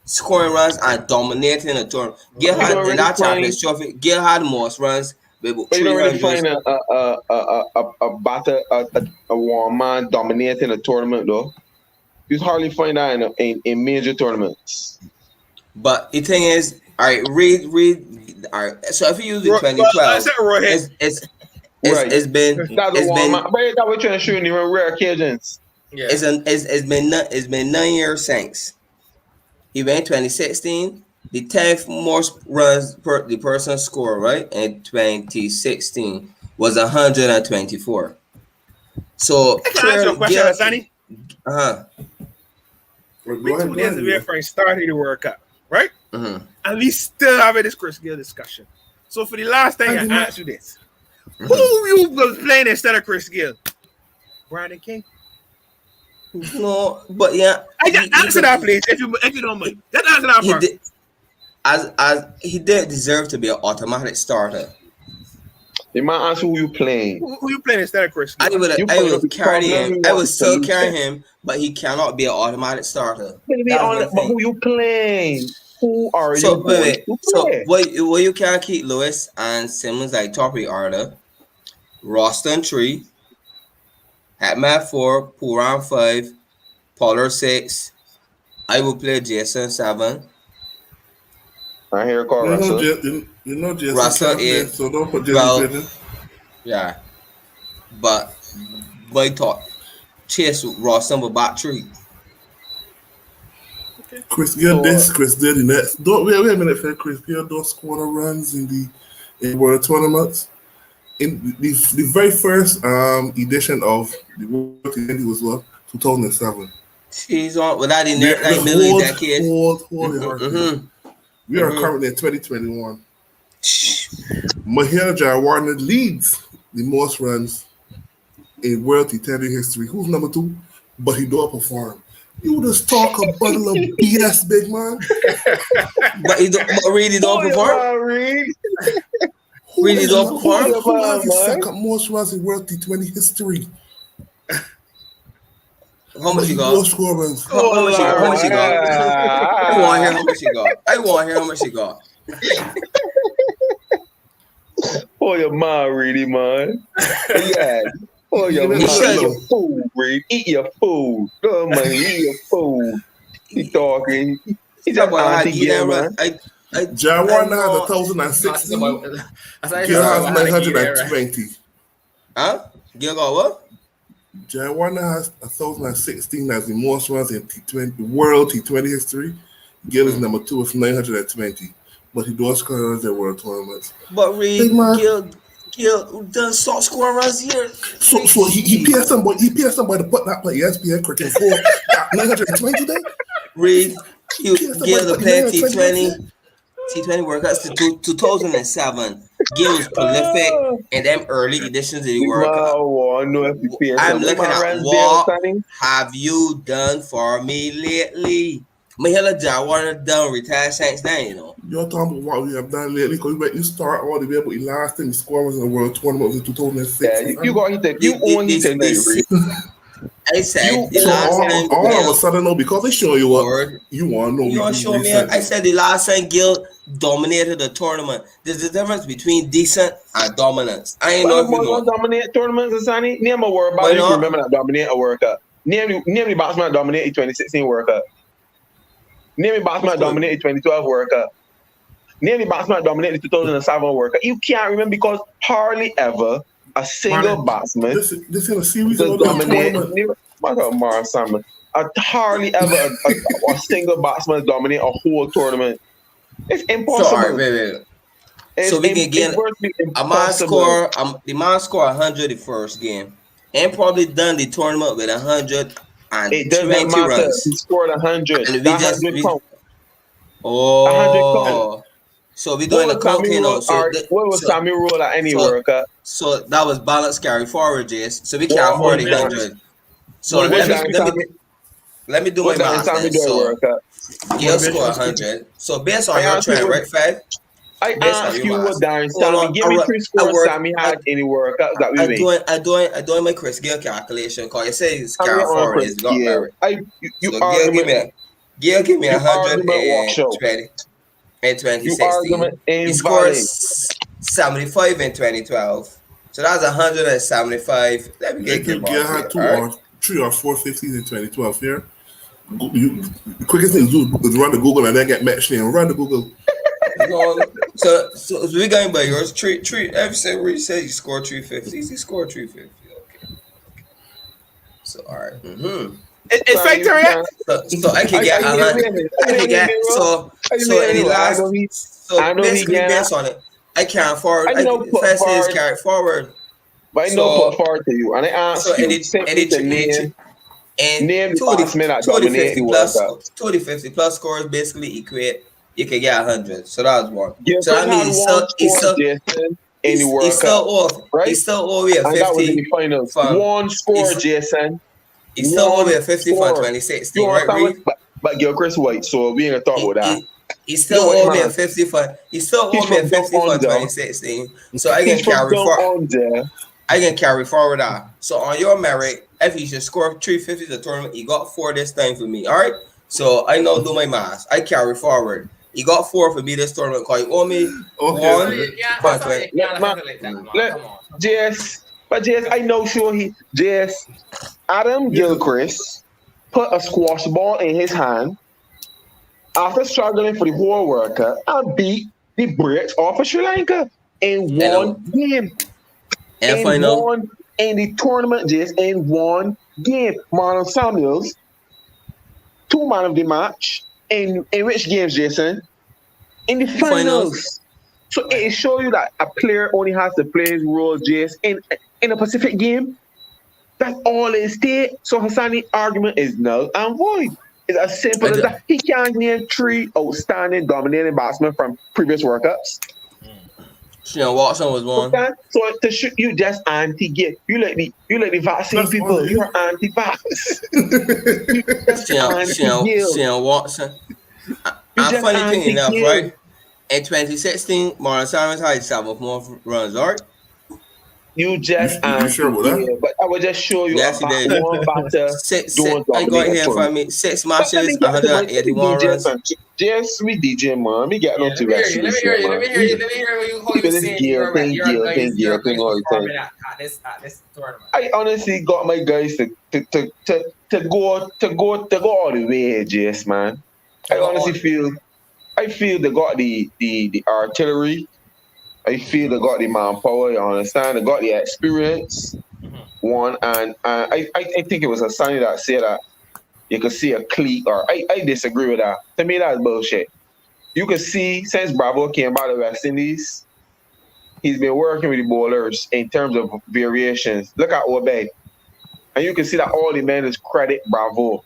scoring runs and dominating a tournament. Gill had in that Champions Trophy. Gill had most runs. But you don't really find a one man dominating a tournament, though. You hardly find that in major tournaments. But the thing is, all right, read. All right, so if you use the 2012, it's been That's a one. But that we're trying to show you in rare occasions. Yeah. It's been 9 years since he went 2016. The 10th most runs the person scored, right, in 2016 was 124. So can I ask you a question, Sonny? Go We 2 days away from starting the World Cup, right? Mm-hmm. And we still having this Chris Gill discussion. So for the last time, I asked you this: who you was playing instead of Chris Gill? Brandon King. No, but yeah. Answer that, please, if you don't mind. Just answer that part. As he did deserve to be an automatic starter. They might ask who you playing. Who you playing instead of Chris Gill? I would still carry him, but he cannot be an automatic starter. But who you playing? Who are you? So what you can't keep Lewis and Simmons like top of the order. Roston 3, Hatman 4, Puran 5, Pollard 6. I will play Jason 7. I hear call Russell. You know Jason Russell 8. So don't put Jason. Yeah. But I thought Chase Roston with back 3. Chris Gill this, Chris Gill the next. Don't wait a minute, for Chris Gill don't score the runs in World tournaments. In the very first edition of the World T20 was 2007. She's on without in there like middle decade. We are currently in 2021. Mahela Jayawardene leads the most runs in World T20 history. Who's number 2? But he don't perform. You just talk a bundle of BS, big man. But really don't perform. Really don't perform. Who has the second most runs in World T20 history? How much you got? How much you got? I want to hear how much you got. Oh, your mom, really, man. Yeah. Oh, your mom, eat your food, Reed. Eat your food. Go, man, eat your food. He talking. He's a man. Jayawardene has 1,016. Gil has 920. Huh? Gil got what? Jayawardene has 1,016 as the most runs in World T20 history. Gil is number 2 with 920. But he does score runs in World tournaments. But Reed, Gil done start scoring runs here. So he pierced somebody to put that play ESPN cricket for 920 then? Reed, Gil the play T20 World Cup to 2007. Gil was prolific in them early editions of the World Cup. I'm looking at what have you done for me lately? Mahela Jayawardene done retired since then, you know. You're talking about what we have done lately because you start all the way, but the last time the score was in the World Tournament was in 2006. Yeah, you got hit. You own it. I said the last time. All of a sudden, no, because they show you what you want to know. You want to show me? I said the last time Gil dominated the tournament. There's a difference between decent and dominance. I ain't know if you know. Dominate tournaments, Sonny. Name a word about you remember that dominate a World Cup. Name the batsman dominate the 2016 World Cup. Name the batsman dominate the 2012 World Cup. Name the batsman dominate the 2007 World Cup. You can't remember because hardly ever a single batsman. This is a series of dominate. Hardly ever a single batsman dominate a whole tournament. It's impossible. So, wait. So we can get a man score. The man score 100 the first game, and probably done the tournament with 120 runs. He scored 100. And so we doing the count, you know. So what was Sammy rule at any World Cup? So that was balance carry forward, Jace. So we can't afford 100. So let me do my math. So Gil score 100. So based on your trend, right, Fed? I asked you what Darren Sammy. Give me 3 scores Sammy had any World Cup that we made. I doing my Chris Gil calculation because you say it's carry forward. It's got married. Gil give me 120 in 2016. He scored 75 in 2012. So that's 175. Let me get Gil had 3 or 4 50s in 2012 here. The quickest thing to do is run the Google and then get matched in. Run the Google. So we're going by yours. Treat. Every say where you say you score 350. He scored 350. Okay. So all right. Mm-hmm. It's factor yet? So I can get so any last basically based on it, I can't forward. First is carry forward. But I know put forward to you, and I ask you simply to name the 2050 plus scores basically equate. You can get 100. So that's one. So that means he's still off. Right? He's still over at 50. And that was in the finals. One score, Jason. He's still over at 50 from 2016, right? But Gilchrist White, so we ain't gonna talk about that. He's still over at 50 for 2016. So I can carry forward that. So on your merit, if he should score 350 the tournament, he got 4 this time for me. All right. So I know do my math. I carry forward. He got 4 for me this tournament because he owe me 1. But I know sure Adam Gilchrist put a squash ball in his hand after struggling for the whole World Cup and beat the Brits off of Sri Lanka in one game. And final. In the tournament, in one game. Marlon Samuels, 2 man of the match. In which games, Jason? In the finals. So it shows you that a player only has to play his role, in a Pacific game. That's all it takes. So Hassani's argument is null and void. It's as simple as that. He can't name 3 outstanding dominating batsmen from previous World Cups. Watson was one. Okay? So to shoot you just anti-gay. You like the vaccine people. You're anti-vax. Watson. I'm funny thing enough, right? In 2016, Marlon Simons had 7 more runs, all right? You just sure with that? But I will just show you yes, one batter. I got here for me 6 matches, 181 runs. Just with DJ, man. Let me get on to Let me hear you. Let me hear you saying gear thing all the time. At this tournament. I honestly got my guys to go all the way, Jess, man. I honestly feel they got the artillery. I feel they got the manpower, you understand? They got the experience. One, and I think it was a sign that said that you could see a clique, or I disagree with that. To me, that's bullshit. You can see since Bravo came back to West Indies, he's been working with the bowlers in terms of variations. Look at Obey. And you can see that all the men is credit Bravo.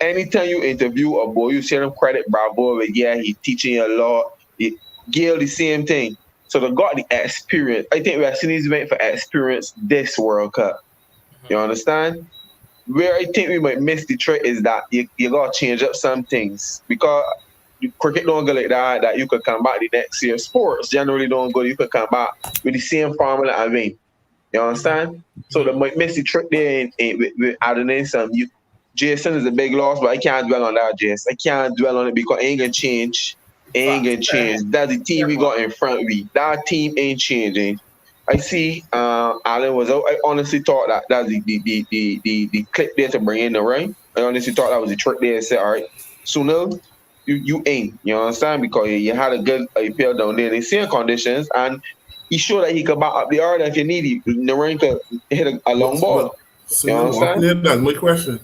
Anytime you interview a boy, you see them credit Bravo, but yeah, he's teaching you a lot. Gail, the same thing. So they got the experience. I think West Indies went for experience this World Cup. You understand? Where I think we might miss the trick is that you got to change up some things. Because cricket don't go like that you could come back the next year. Sports generally don't go, you could come back with the same formula and win. You understand? So they might miss the trick there with adding in some. Jason is a big loss, but I can't dwell on that, Jason. I can't dwell on it because it ain't going to change. That's the team we got in front of me. That team ain't changing. I see Allen was out. I honestly thought that's the clip there to bring in the rain. I honestly thought that was the trick there and said, all right, Sunil, you ain't. You understand? Because you had a good IPL down there in the same conditions, and he showed that he could back up the order if you need it. The rain could hit a long ball. You understand? That's my question.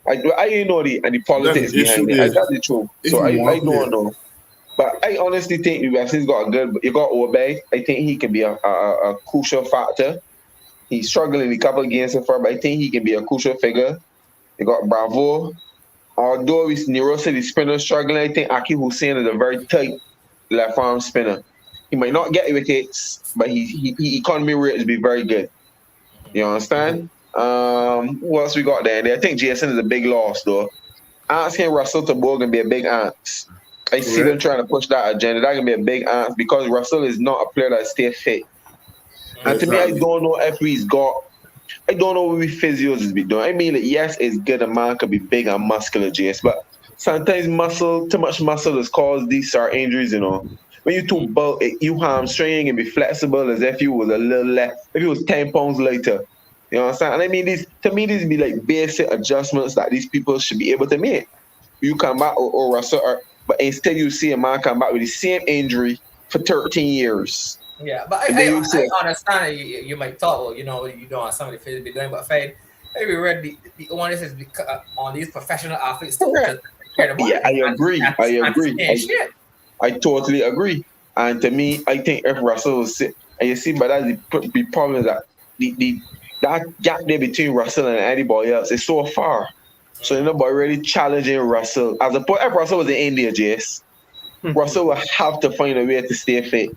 I didn't know the politics behind it. That's the truth. So I don't know. But I honestly think the West Indies got you got Obey. I think he can be a crucial factor. He's struggling a couple of games so far, but I think he can be a crucial figure. You got Bravo. Although Nero said the spinner struggling, I think Aki Hussain is a very tight left arm spinner. He might not get wickets, but he economy rate will be very good. You understand? What else we got there? I think Jason is a big loss though. Asking Russell to bowl can be a big ask. I see them trying to push that agenda. That can be a big ask because Russell is not a player that stays fit. And to me, I don't know if I don't know what we physios is be doing. I mean, yes, it's good. A man could be big and muscular, Jace, but sometimes too much muscle has caused these certain injuries, you know. When you too bulk, you hamstring and be flexible as if you was a little less, if you was 10 pounds lighter. You know what I'm saying? And I mean, these be like basic adjustments that these people should be able to make. You come back or Russell, but instead you see a man come back with the same injury for 13 years. Yeah, but I understand that you might thought, well, you don't want somebody to be doing, but Fade, maybe read the onus is on these professional athletes to care about. Yeah, I agree. I totally agree. And to me, I think if Russell was and you see, but that's the problem is that that gap there between Russell and anybody else is so far. So nobody really challenging Russell. As opposed, if Russell was in India, Jace, Russell will have to find a way to stay fit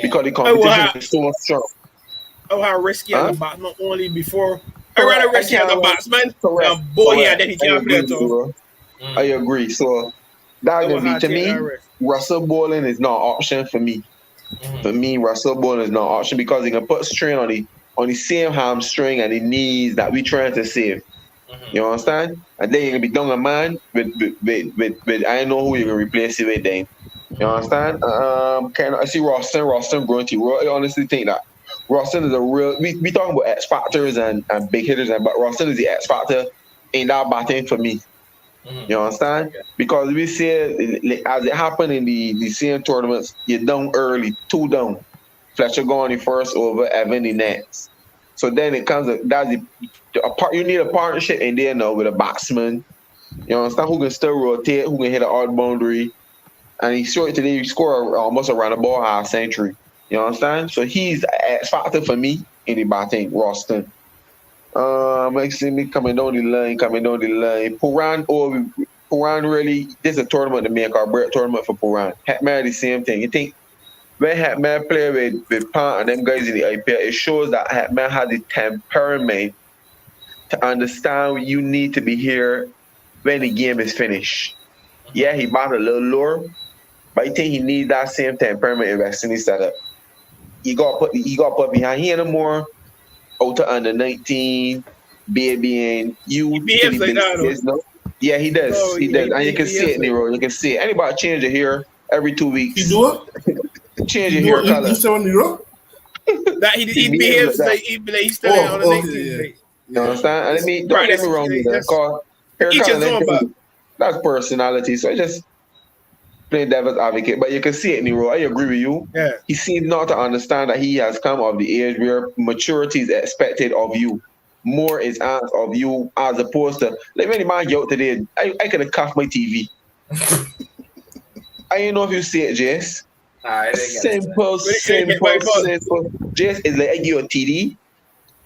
because the competition is so strong. Oh, how risky as a batsman only before. I rather risky as a batsman. Boy, yeah, then he can't play at all. I agree. So that would be to me. Russell bowling is not an option for me. For me, Russell bowling is not an option because he can put strain on the same hamstring and the knees that we trying to save. You understand? And then you can be done a man with I don't know who you can replace it with then. You understand? I see Roston going to. I honestly think that Roston is a real. We talking about X factors and big hitters, but Roston is the X factor in that batting for me. You understand? Because we see as it happened in the same tournaments, you're down early, 2 down. Fletcher going the first over, Evan the next. So then it comes you need a partnership in there now with a batsman. You understand? Who can still rotate, who can hit an odd boundary. And he scored almost around the ball half century. You understand? So he's an X factor for me in the batting, Roston. I see me coming down the line. Puran really, this is a tournament to make or break tournament for Puran. Hetman the same thing. You think when Hetman play with Pant and them guys in the IPL, it shows that Hetman has the temperament to understand you need to be here when the game is finished. Yeah, he bought a little lower, but I think he needs that same temperament in West Indies setup. He got put behind here no more. Out to under 19, baby, and you. Yeah, he does. Oh, he does. And you can see it, Nero. You can see it. Anybody change your hair every 2 weeks. You do it? Change your hair color. You saw Nero? That he behaves like he's still on the 19. Yeah. You understand? And I mean, don't get me wrong with that. Cause hair color, that's personality. So I just play devil's advocate. But you can see it, Nero. I agree with you. Yeah. He seems not to understand that he has come of the age where maturity is expected of you. More is asked of you as opposed to like when the man get out today, I could have cuffed my TV. I don't know if you see it, Jess. Simple. Jess is like I give you a TD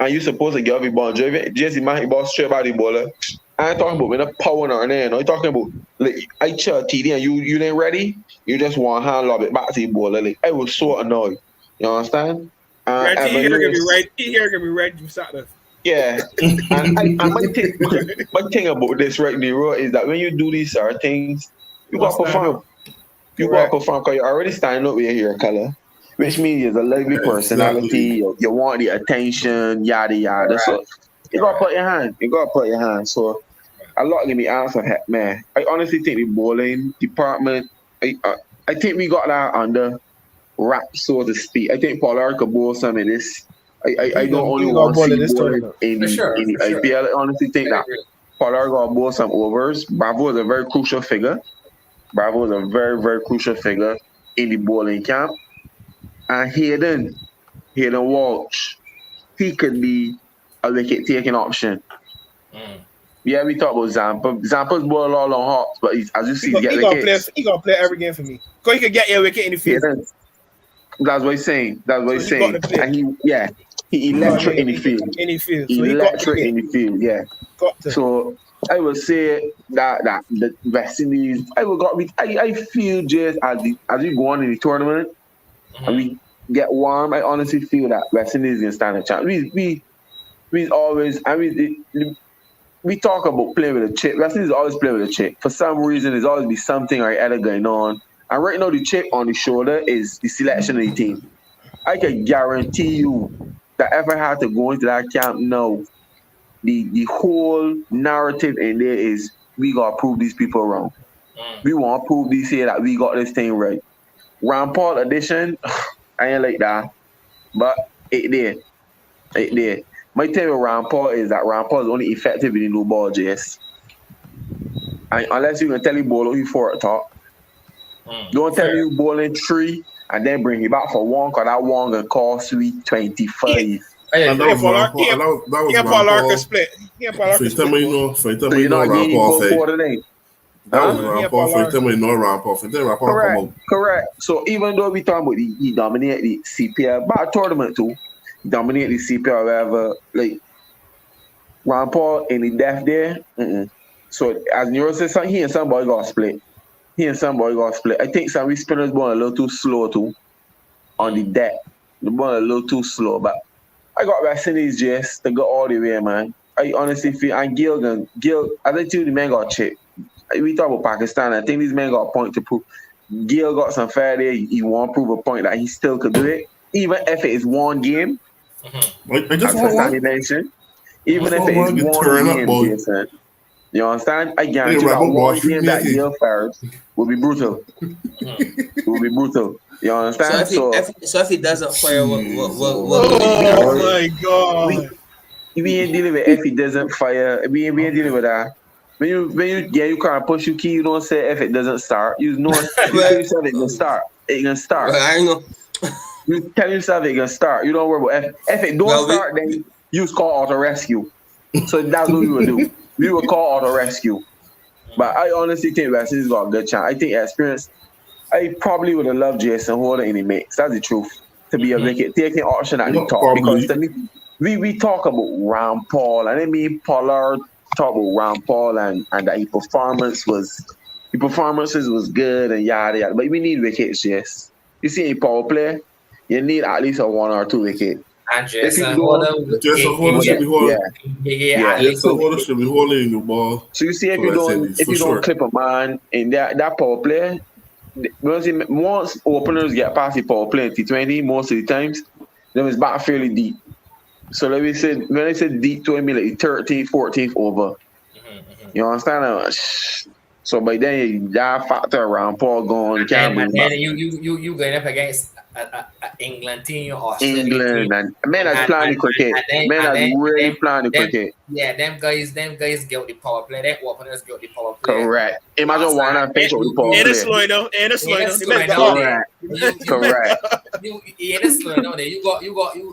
and you supposed to give me ball. Jess, the man he ball straight by the baller. I ain't talking about when a power or there. I'm talking about like I chill TD and you ain't ready. You just want hand lob it back to the baller. Like I was so annoyed. You understand? Here gonna be right beside us. Yeah, and my thing about this right now is that when you do these sort of things, you got to perform. You got to perform because you're already standing up with your hair color, which means you're a lovely personality. You want the attention, yada yada. So you got to put your hand. So a lot can be answered, man. I honestly think the bowling department, I think we got that under wraps, so to speak. I think Pollard could bowl some of this. I don't only want to see bowling in the IPL. I honestly think that Pollard got to bowl some overs. Bravo is a very crucial figure. Bravo is a very, very crucial figure in the bowling camp. And Hayden Walsh, he could be a wicket-taking option. Yeah, we talk about Zampa. Zampa's bowling all on hops, but as you see, he gonna play every game for me. Because he could get your wicket in the field. That's what he's saying. And he electric in the field. Electric in the field, yeah. So I would say that the West Indies, I feel just as we go on in the tournament and we get warm, I honestly feel that West Indies can stand a chance. We always, we talk about playing with a chip. West Indies always play with a chip. For some reason, there's always be something or other going on. And right now, the chip on the shoulder is the selection of the team. I can guarantee you that if I had to go into that camp now, the whole narrative in there is we got to prove these people wrong. We want to prove these here that we got this thing right. Rampart edition, I ain't like that. But it did. my thing with Ron Paul is that Ron Paul is only effective in the new ball, JS. And unless you're going to tell you ball you for it top. Don't tell me you bowling 3 and then bring it back for 1 because that 1 going to cost me 25. And that was Ron Paul. That was Ron Paul. Split. So you tell me you know Ron Paul say. That was Ron Paul. So you tell me you know Ron Paul. So you tell Ron Paul come out. Correct. So even though we talking about he dominated the CPL, but a tournament too, he dominated the CPL wherever, like Ron Paul in the depth there. So as Nero said, he and somebody got split. I think some spinners born a little too slow too on the deck. The ball a little too slow, but I got West Indies just to go all the way, man. I honestly feel, and Gil, I think the man got chipped. We talk about Pakistan, I think these men got a point to prove. Gil got some fair there. He want to prove a point that he still could do it, even if it is 1 game. I just want to mention, even if it is 1 game, Jason. You understand? I guarantee that 1 game that Gil fares will be brutal. You understand? So if he doesn't fire, what oh my God! We ain't dealing with if he doesn't fire. We ain't dealing with that. When you can't push your key, you don't say if it doesn't start. You know, you tell yourself it can start. It can start. I know. You tell yourself it can start. You don't worry about if it don't start, then you call auto rescue. So that's what we would do. We would call auto rescue. But I honestly think West Indies got a good chance. I think experience. I probably would have loved Jason Holder in the mix. That's the truth. To be a wicket taking option at the top. Because to me, we talk about Ron Paul, and I mean Pollard talk about Ron Paul and that his performances was good and yada yada. But we need wickets, yes. You see a power play, you need at least a 1 or 2 wicket. And Jason Holder should be holding the ball. So you see if you don't clip a man in that power play. Once openers get past the power play in T20, most of the times, then it's back fairly deep. So when I said deep to me, like 13th, 14th over. You understand? So by then, that factor around Paul going. And then you going up against England team or England and men are playing cricket. Men are really playing cricket. Yeah, them guys get the power play. Them openers get the power play. Correct. Imagine one and face with the power play. And it's slow though. Correct. It's slow now. You got.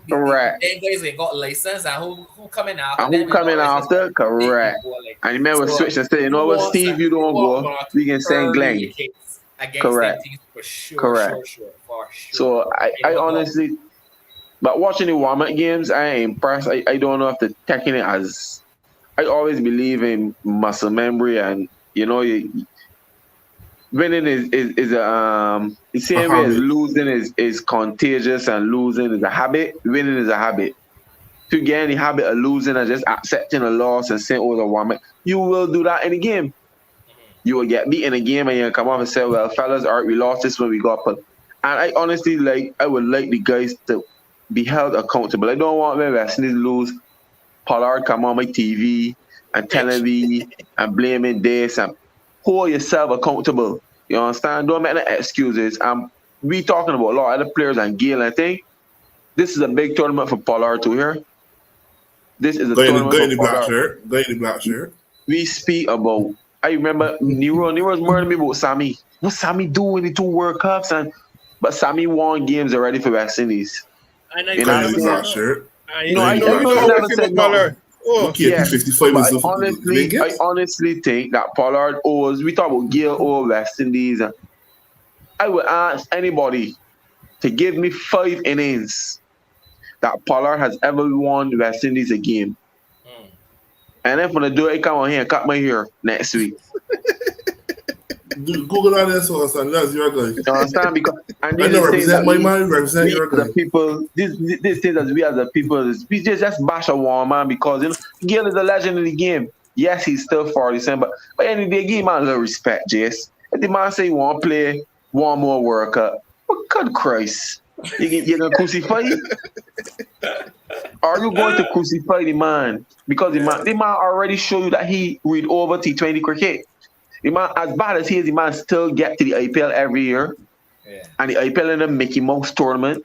Correct. Them guys ain't got license and who coming after? And who coming after? Correct. And the men will switch and say, you know what, Steve, you don't go. We can send Glenn. Correct. For sure. Correct. For sure. So I honestly, but watching the warm-up games, I ain't impressed. I don't know if they're taking it as. I always believe in muscle memory, and winning is the same way as losing is contagious, and losing is a habit. Winning is a habit. If you get in the habit of losing and just accepting a loss and saying, "Oh, the warm-up," you will do that in the game. You will get beat in a game and you come off and say, well, fellas, all right, we lost this when we got put. And I honestly I would like the guys to be held accountable. I don't want my West Indies lose. Pollard come on my TV and telling me and blaming this and hold yourself accountable. You understand? Don't make no excuses. We talking about a lot of other players and Gale. I think this is a big tournament for Pollard too here. This is a tournament for Pollard. Go in the black shirt. We speak about. I remember Nero's murdering me about Sammy. What Sammy do in the 2 World Cups? But Sammy won games already for West Indies. I know shirt. I never said no. Yeah, 55 I honestly think that Pollard owes. We talk about Gale or West Indies. I would ask anybody to give me 5 innings that Pollard has ever won West Indies a game. And if when I do it, come on here and cut my hair next week. Google that and that's your guy. You understand? Because I don't represent my man, represent your guy. The people, this thing that we as the people, we just bash a one man because Gale is a legend in the game. Yes, he's still 47, but by the end of the day, give him a little respect, Jace. If the man say he want to play 1 more World Cup, well, good Christ. You're going to crucify him? Are you going to crucify the man? Because the man already showed you that he read over T20 cricket. The man, as bad as he is, the man still get to the IPL every year. Yeah. And the IPL in the Mickey Mouse tournament.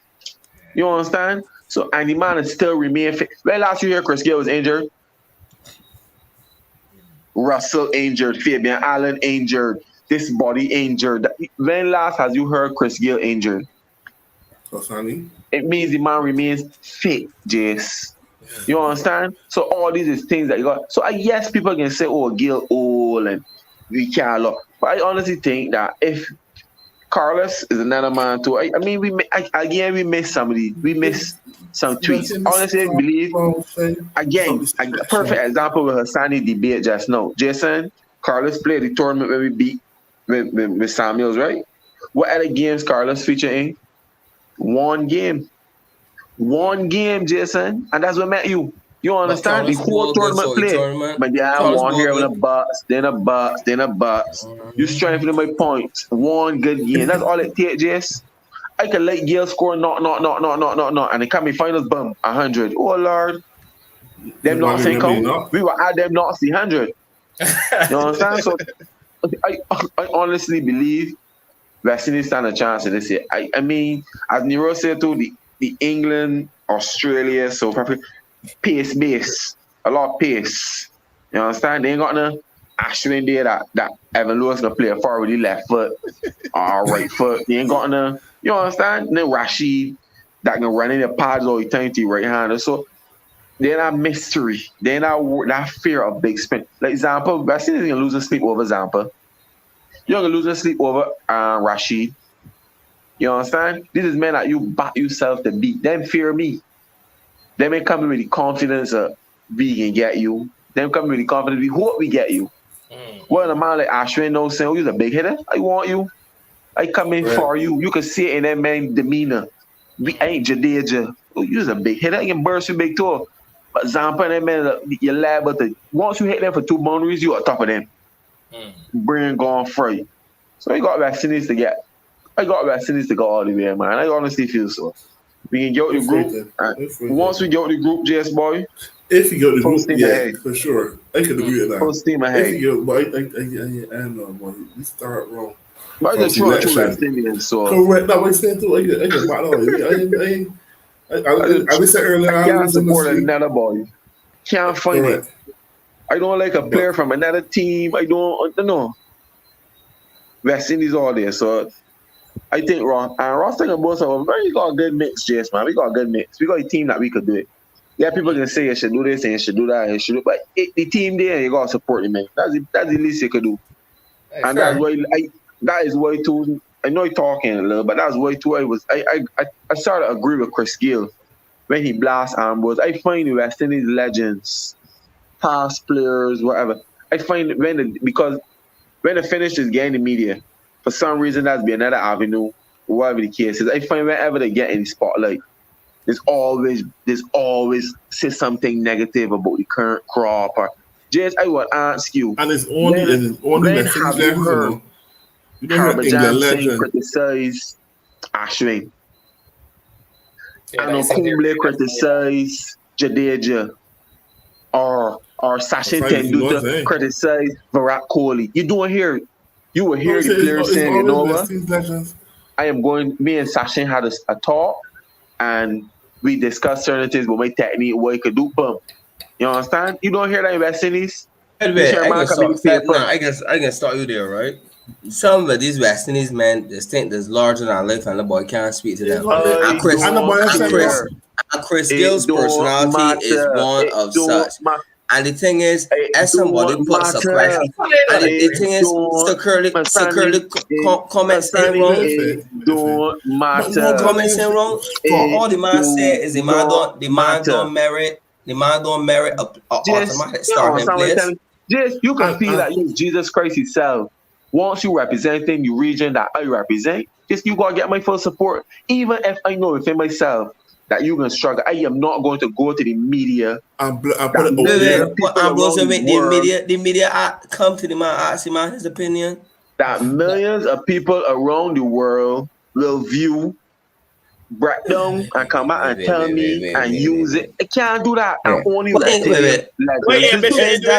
You understand? So and the man is still remain fit. When last you hear Chris Gayle was injured? Russell injured, Fabian Allen injured, this body injured. When last has you heard Chris Gayle injured? It means the man remains fit, Jace. You understand? So all these is things that you got. So yes, people can say, oh, Gayle old and we can't look. But I honestly think that if Carlos is another man too, I mean, we miss somebody. We miss some tweets. Honestly, I believe, again, a perfect example with Hassani debate just now. Jason, Carlos played the tournament where we beat with Samuels, right? What other games Carlos featured in? One game, Jason, and that's what met you. You understand? The whole tournament play. But yeah, one here with a Bucks, then a Bucks, then a Bucks. You strengthening my points. One good game. That's all it takes, Jace. I can let Gayle score not. And it come in finals, boom, 100. Oh, Lord. Them not saying count. We will add them not see 100. You understand? So I honestly believe West Indies stand a chance in this year. I mean, as Nero said too, the England, Australia, so probably pace base, a lot of pace. You understand? They ain't got no Ashwin there that Evan Lewis gonna play a forward with the left foot or right foot. They ain't got no, you understand? No Rashid that can run in the pads all the time to right hander. So they're not mystery. They're not that fear of big spin. Like example, West Indies gonna lose a sleep over example. You're gonna lose a sleep over Rashid. You understand? This is men that you back yourself to beat. Them fear me. They may come with the confidence of we can get you. Them come with the confidence we hope we get you. Well, a man like Ashwin knows saying, oh, you're a big hitter. I want you. I come in for you. You can see it in that man's demeanor. We ain't Jadeja. Oh, you're a big hitter. I can burst you big too. But Zampa and that man, you're liable to, once you hit them for two boundaries, you are top of them. Brain gone free. So I got vaccines to get. I got vaccines to go all the way, man. I honestly feel so. We can go to the group. Once we go to the group, JS boy. If you go to the group, yeah, for sure. I can agree with that. Full steam ahead. If you go, but I know, boy. We start wrong. But I just try to West Indians, so. Correct. No, I'm saying too. I get back on. I said earlier, I can't support another boy. Can't find it. I don't like a player from another team. I don't know. West Indies all there, so I think Ross talking about something. We got a good mix, Jace, man. We got a good mix. We got a team that we could do it. Yeah, people can say you should do this and you should do that and you should do, but the team there, you gotta support him, man. That's the least you could do. And that's why that is why too. I know you're talking a little, but that's why too. I started to agree with Chris Gayle when he blast Ambrose. I find the West Indies legends, past players, whatever. I find because when they finish this game in the media, for some reason that's be another avenue, whatever the case is. I find whenever they get in the spotlight, there's always say something negative about the current crop. Or just I would ask you, and it's only have you heard Barbadian criticize Ashwin? And Kumble criticize Jadeja, or Sachin Tendulkar criticize Virat Kohli. You will hear the players saying, you know what? Me and Sachin had a talk, and we discussed certain things about my technique, what I could do. Boom. You understand? You don't hear that in West Indies? I can start you there, right? Some of these West Indies men, they think there's larger than life and the boy can't speak to them. Chris Gayle's personality is one of such. And the thing is, as somebody puts a question, and the thing is, Security comments in wrong. Comments in wrong. All the man said is the man don't merit a automatic starting place. Yes, you can feel that Jesus Christ himself. Once you representing the region that I represent, just you gotta get my full support. Even if I know within myself that you can struggle, I am not going to go to the media. I'm going to make the media come to the man, ask him his opinion. That millions of people around the world will view, break down, and come out and tell me and use it. I can't do that. I'm only that's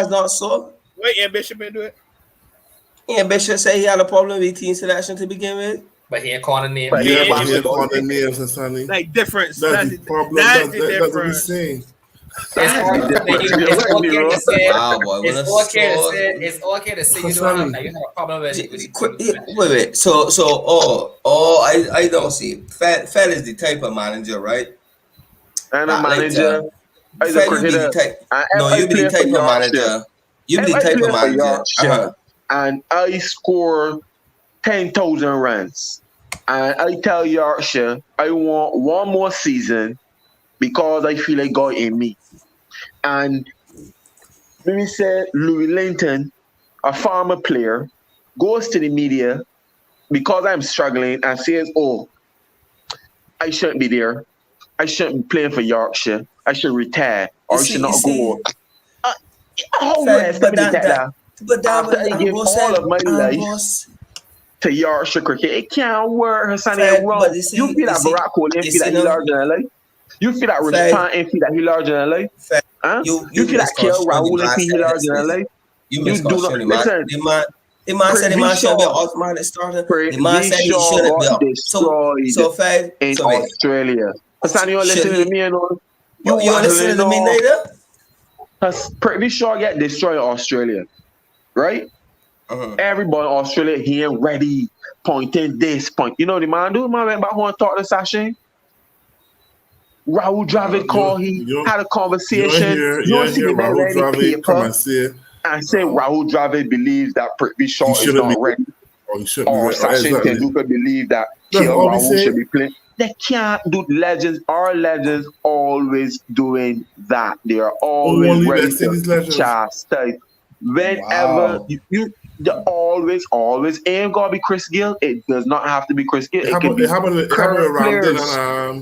not so. Wait, Bishop been do it. Bishop said he had a problem with team selection to begin with. But he ain't calling the name. But Yeah, yeah, but he ain't calling the names and Sonny. like difference. That's the problem. That's the That's what we're difference. saying. It's okay to say you don't have that. You have a problem with it. Wait. So, I don't see. Fed is the type of manager, right? And a manager. Fed, you be the type. No, you be the type of manager. You be the type of manager. And I score 10,000 runs. And I tell Yorkshire, I want one more season because I feel like God in me. And let me say, Louis Linton, a former player, goes to the media because I'm struggling and says, oh, I shouldn't be there. I shouldn't be playing for Yorkshire. I should retire. Or I should not go. How you expect me to take that? After I give all of my life to Yorkshire cricket, it can't work, Hassan. You feel that Barack Kohli and feel that he larger than life? You feel that Rich Pan and feel that he larger than life? Huh? You feel that KL Rahul and feel he larger than life? You do not listen. The man said the man shouldn't be an automatic starter. The man said he shouldn't be so Fed in Australia. Hassan, you listening to me and all? You listening to me neither? Pretty sure get destroyed in Australia, right? Everybody in Australia, he ain't ready, pointing this point. You know the man do? Man went back home and talked to Sachin. Rahul Dravid called, he had a conversation. You see the man ready paper and say Rahul Dravid believes that Prithvi Shaw is not ready. Or Sachin Tendulkar believe that Rahul should be playing. They can't do legends. Our legends always doing that. They are always ready to chastise. Whenever you always ain't gotta be Chris Gill. It does not have to be Chris Gill. It can be current players.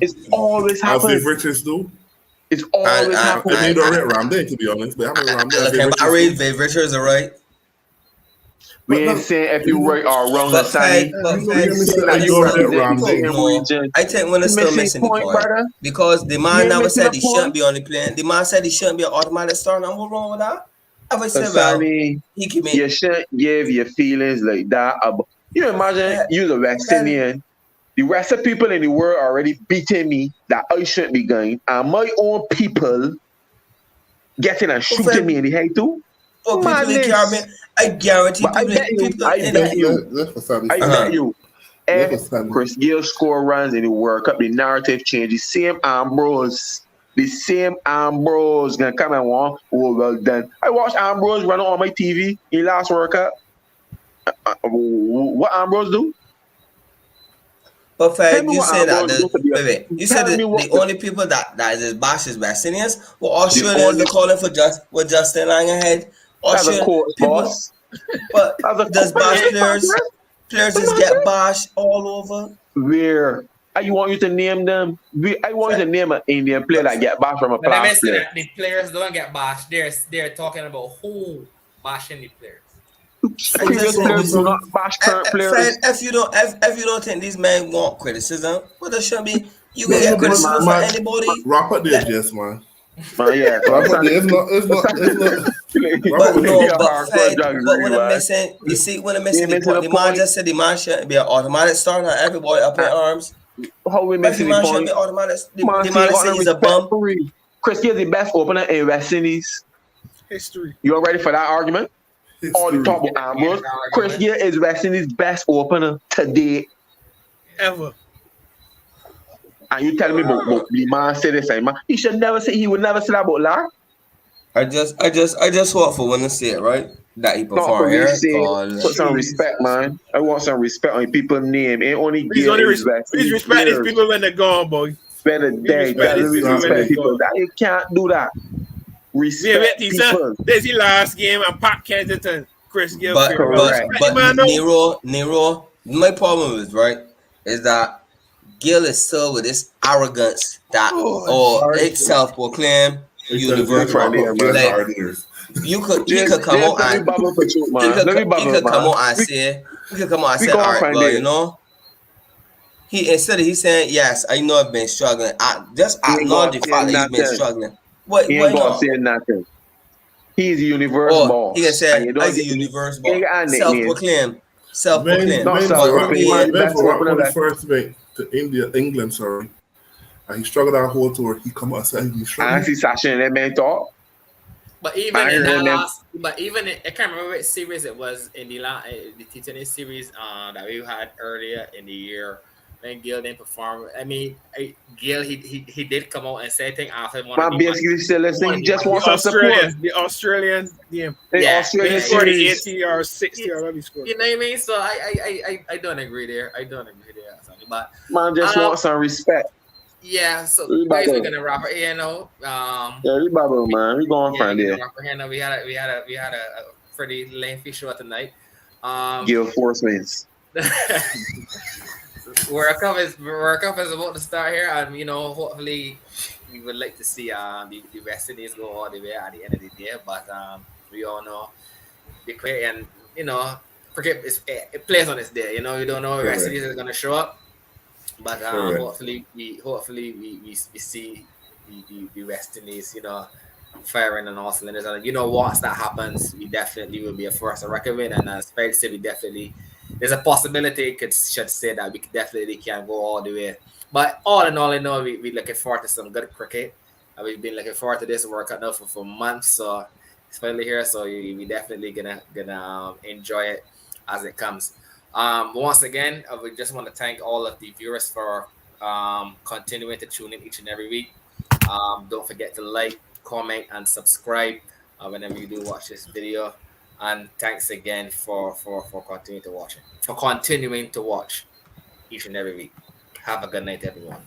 It's always happening. Richards do. It's always happening. I don't rate Ramsdale, to be honest, but I rate Viv Richards, all right. We ain't saying if you right or wrong, I think when it's still missing the point because the man never said he shouldn't be on the plane. The man said he shouldn't be an automatic starter. And what's wrong with that? You shouldn't give your feelings like that. You imagine you're the West Indian. The rest of people in the world are already beating me that I shouldn't be going, and my own people getting and shooting me in the head too. I guarantee I bet you. If Chris Gill score runs in the World Cup, the narrative changes. The same Ambrose gonna come and want. Oh, well done. I watched Ambrose run on my TV in last World Cup. What Ambrose do? But you said that you said the only people that is bash is West Indians. Well, Australians are calling for Justin Lang ahead. Boss. But does bash players just get bashed all over? Where? I want you to name them. I want you to name an Indian player that get bashed from a class player. The players don't get bashed. They're talking about who bashing the players. Previous players do not bash current players. If you don't think these men want criticism, well, there should be. You can get criticism for anybody. Wrap up there, yes, man. Yeah, but what I'm missing, you see, when I'm missing the point, the man just said the man shouldn't be an automatic starter. Everybody up in arms. How we missing the point? The man said he's a bum. Chris Gill is the best opener in West Indies history. You all ready for that argument? All the top of Ambrose. Chris Gill is West Indies' best opener today. Ever. And you telling me about the man said this, man? He would never say that about Lar. I just want for one to say it, right? That he performed here. Put some respect, man. I want some respect on people's name. Ain't only Gill is respect these people when they're gone, boy. Better day. Respect people. You can't do that. Respect people. This is the last game and Pat Kensington, Chris Gill. But Nero, my problem is that Gill is still with this arrogance that it's self-proclaimed universal. He could come out and say, all right, well, you know. He's saying, yes, I know I've been struggling. Just acknowledge the fact that he's been struggling. He ain't gonna say nothing. He's a universe boss. He can say, he's a universe boss. Self-proclaimed. Self-proclaimed. Not self-proclaimed. When he first went to England, sorry, and he struggled that whole tour. He come out and said he struggled. I see Sasha and that man talk. But even in that last, I can't remember what series it was in the T20 series that we had earlier in the year when Gil didn't perform. I mean, Gil he did come out and say thing after one. Man, basically still listening. He just wants some support. The Australian game. Australian series. 80 or 60 or whatever he scored. You know what I mean? So I don't agree there. But man just wants some respect. Yeah, so guys, we're gonna wrap it here now. We bubble, man. We going from there. We had a pretty lengthy show tonight. Gil Force-Mains. World Cup is about to start here, and hopefully we would like to see the West Indies go all the way at the end of the day. But we all know the cricket and cricket it plays on its day. You don't know if West Indies is gonna show up. But hopefully we see the West Indies, firing on all cylinders. And once that happens, we definitely will be a force to reckon with. And as Fred said, there's a possibility should say that we definitely can go all the way. But all in all, we're looking forward to some good cricket. And we've been looking forward to this World Cup now for months. So it's finally here. So we definitely gonna enjoy it as it comes. Once again, we just want to thank all of the viewers for continuing to tune in each and every week. Don't forget to like, comment, and subscribe whenever you do watch this video. And thanks again for continuing to watch each and every week. Have a good night, everyone.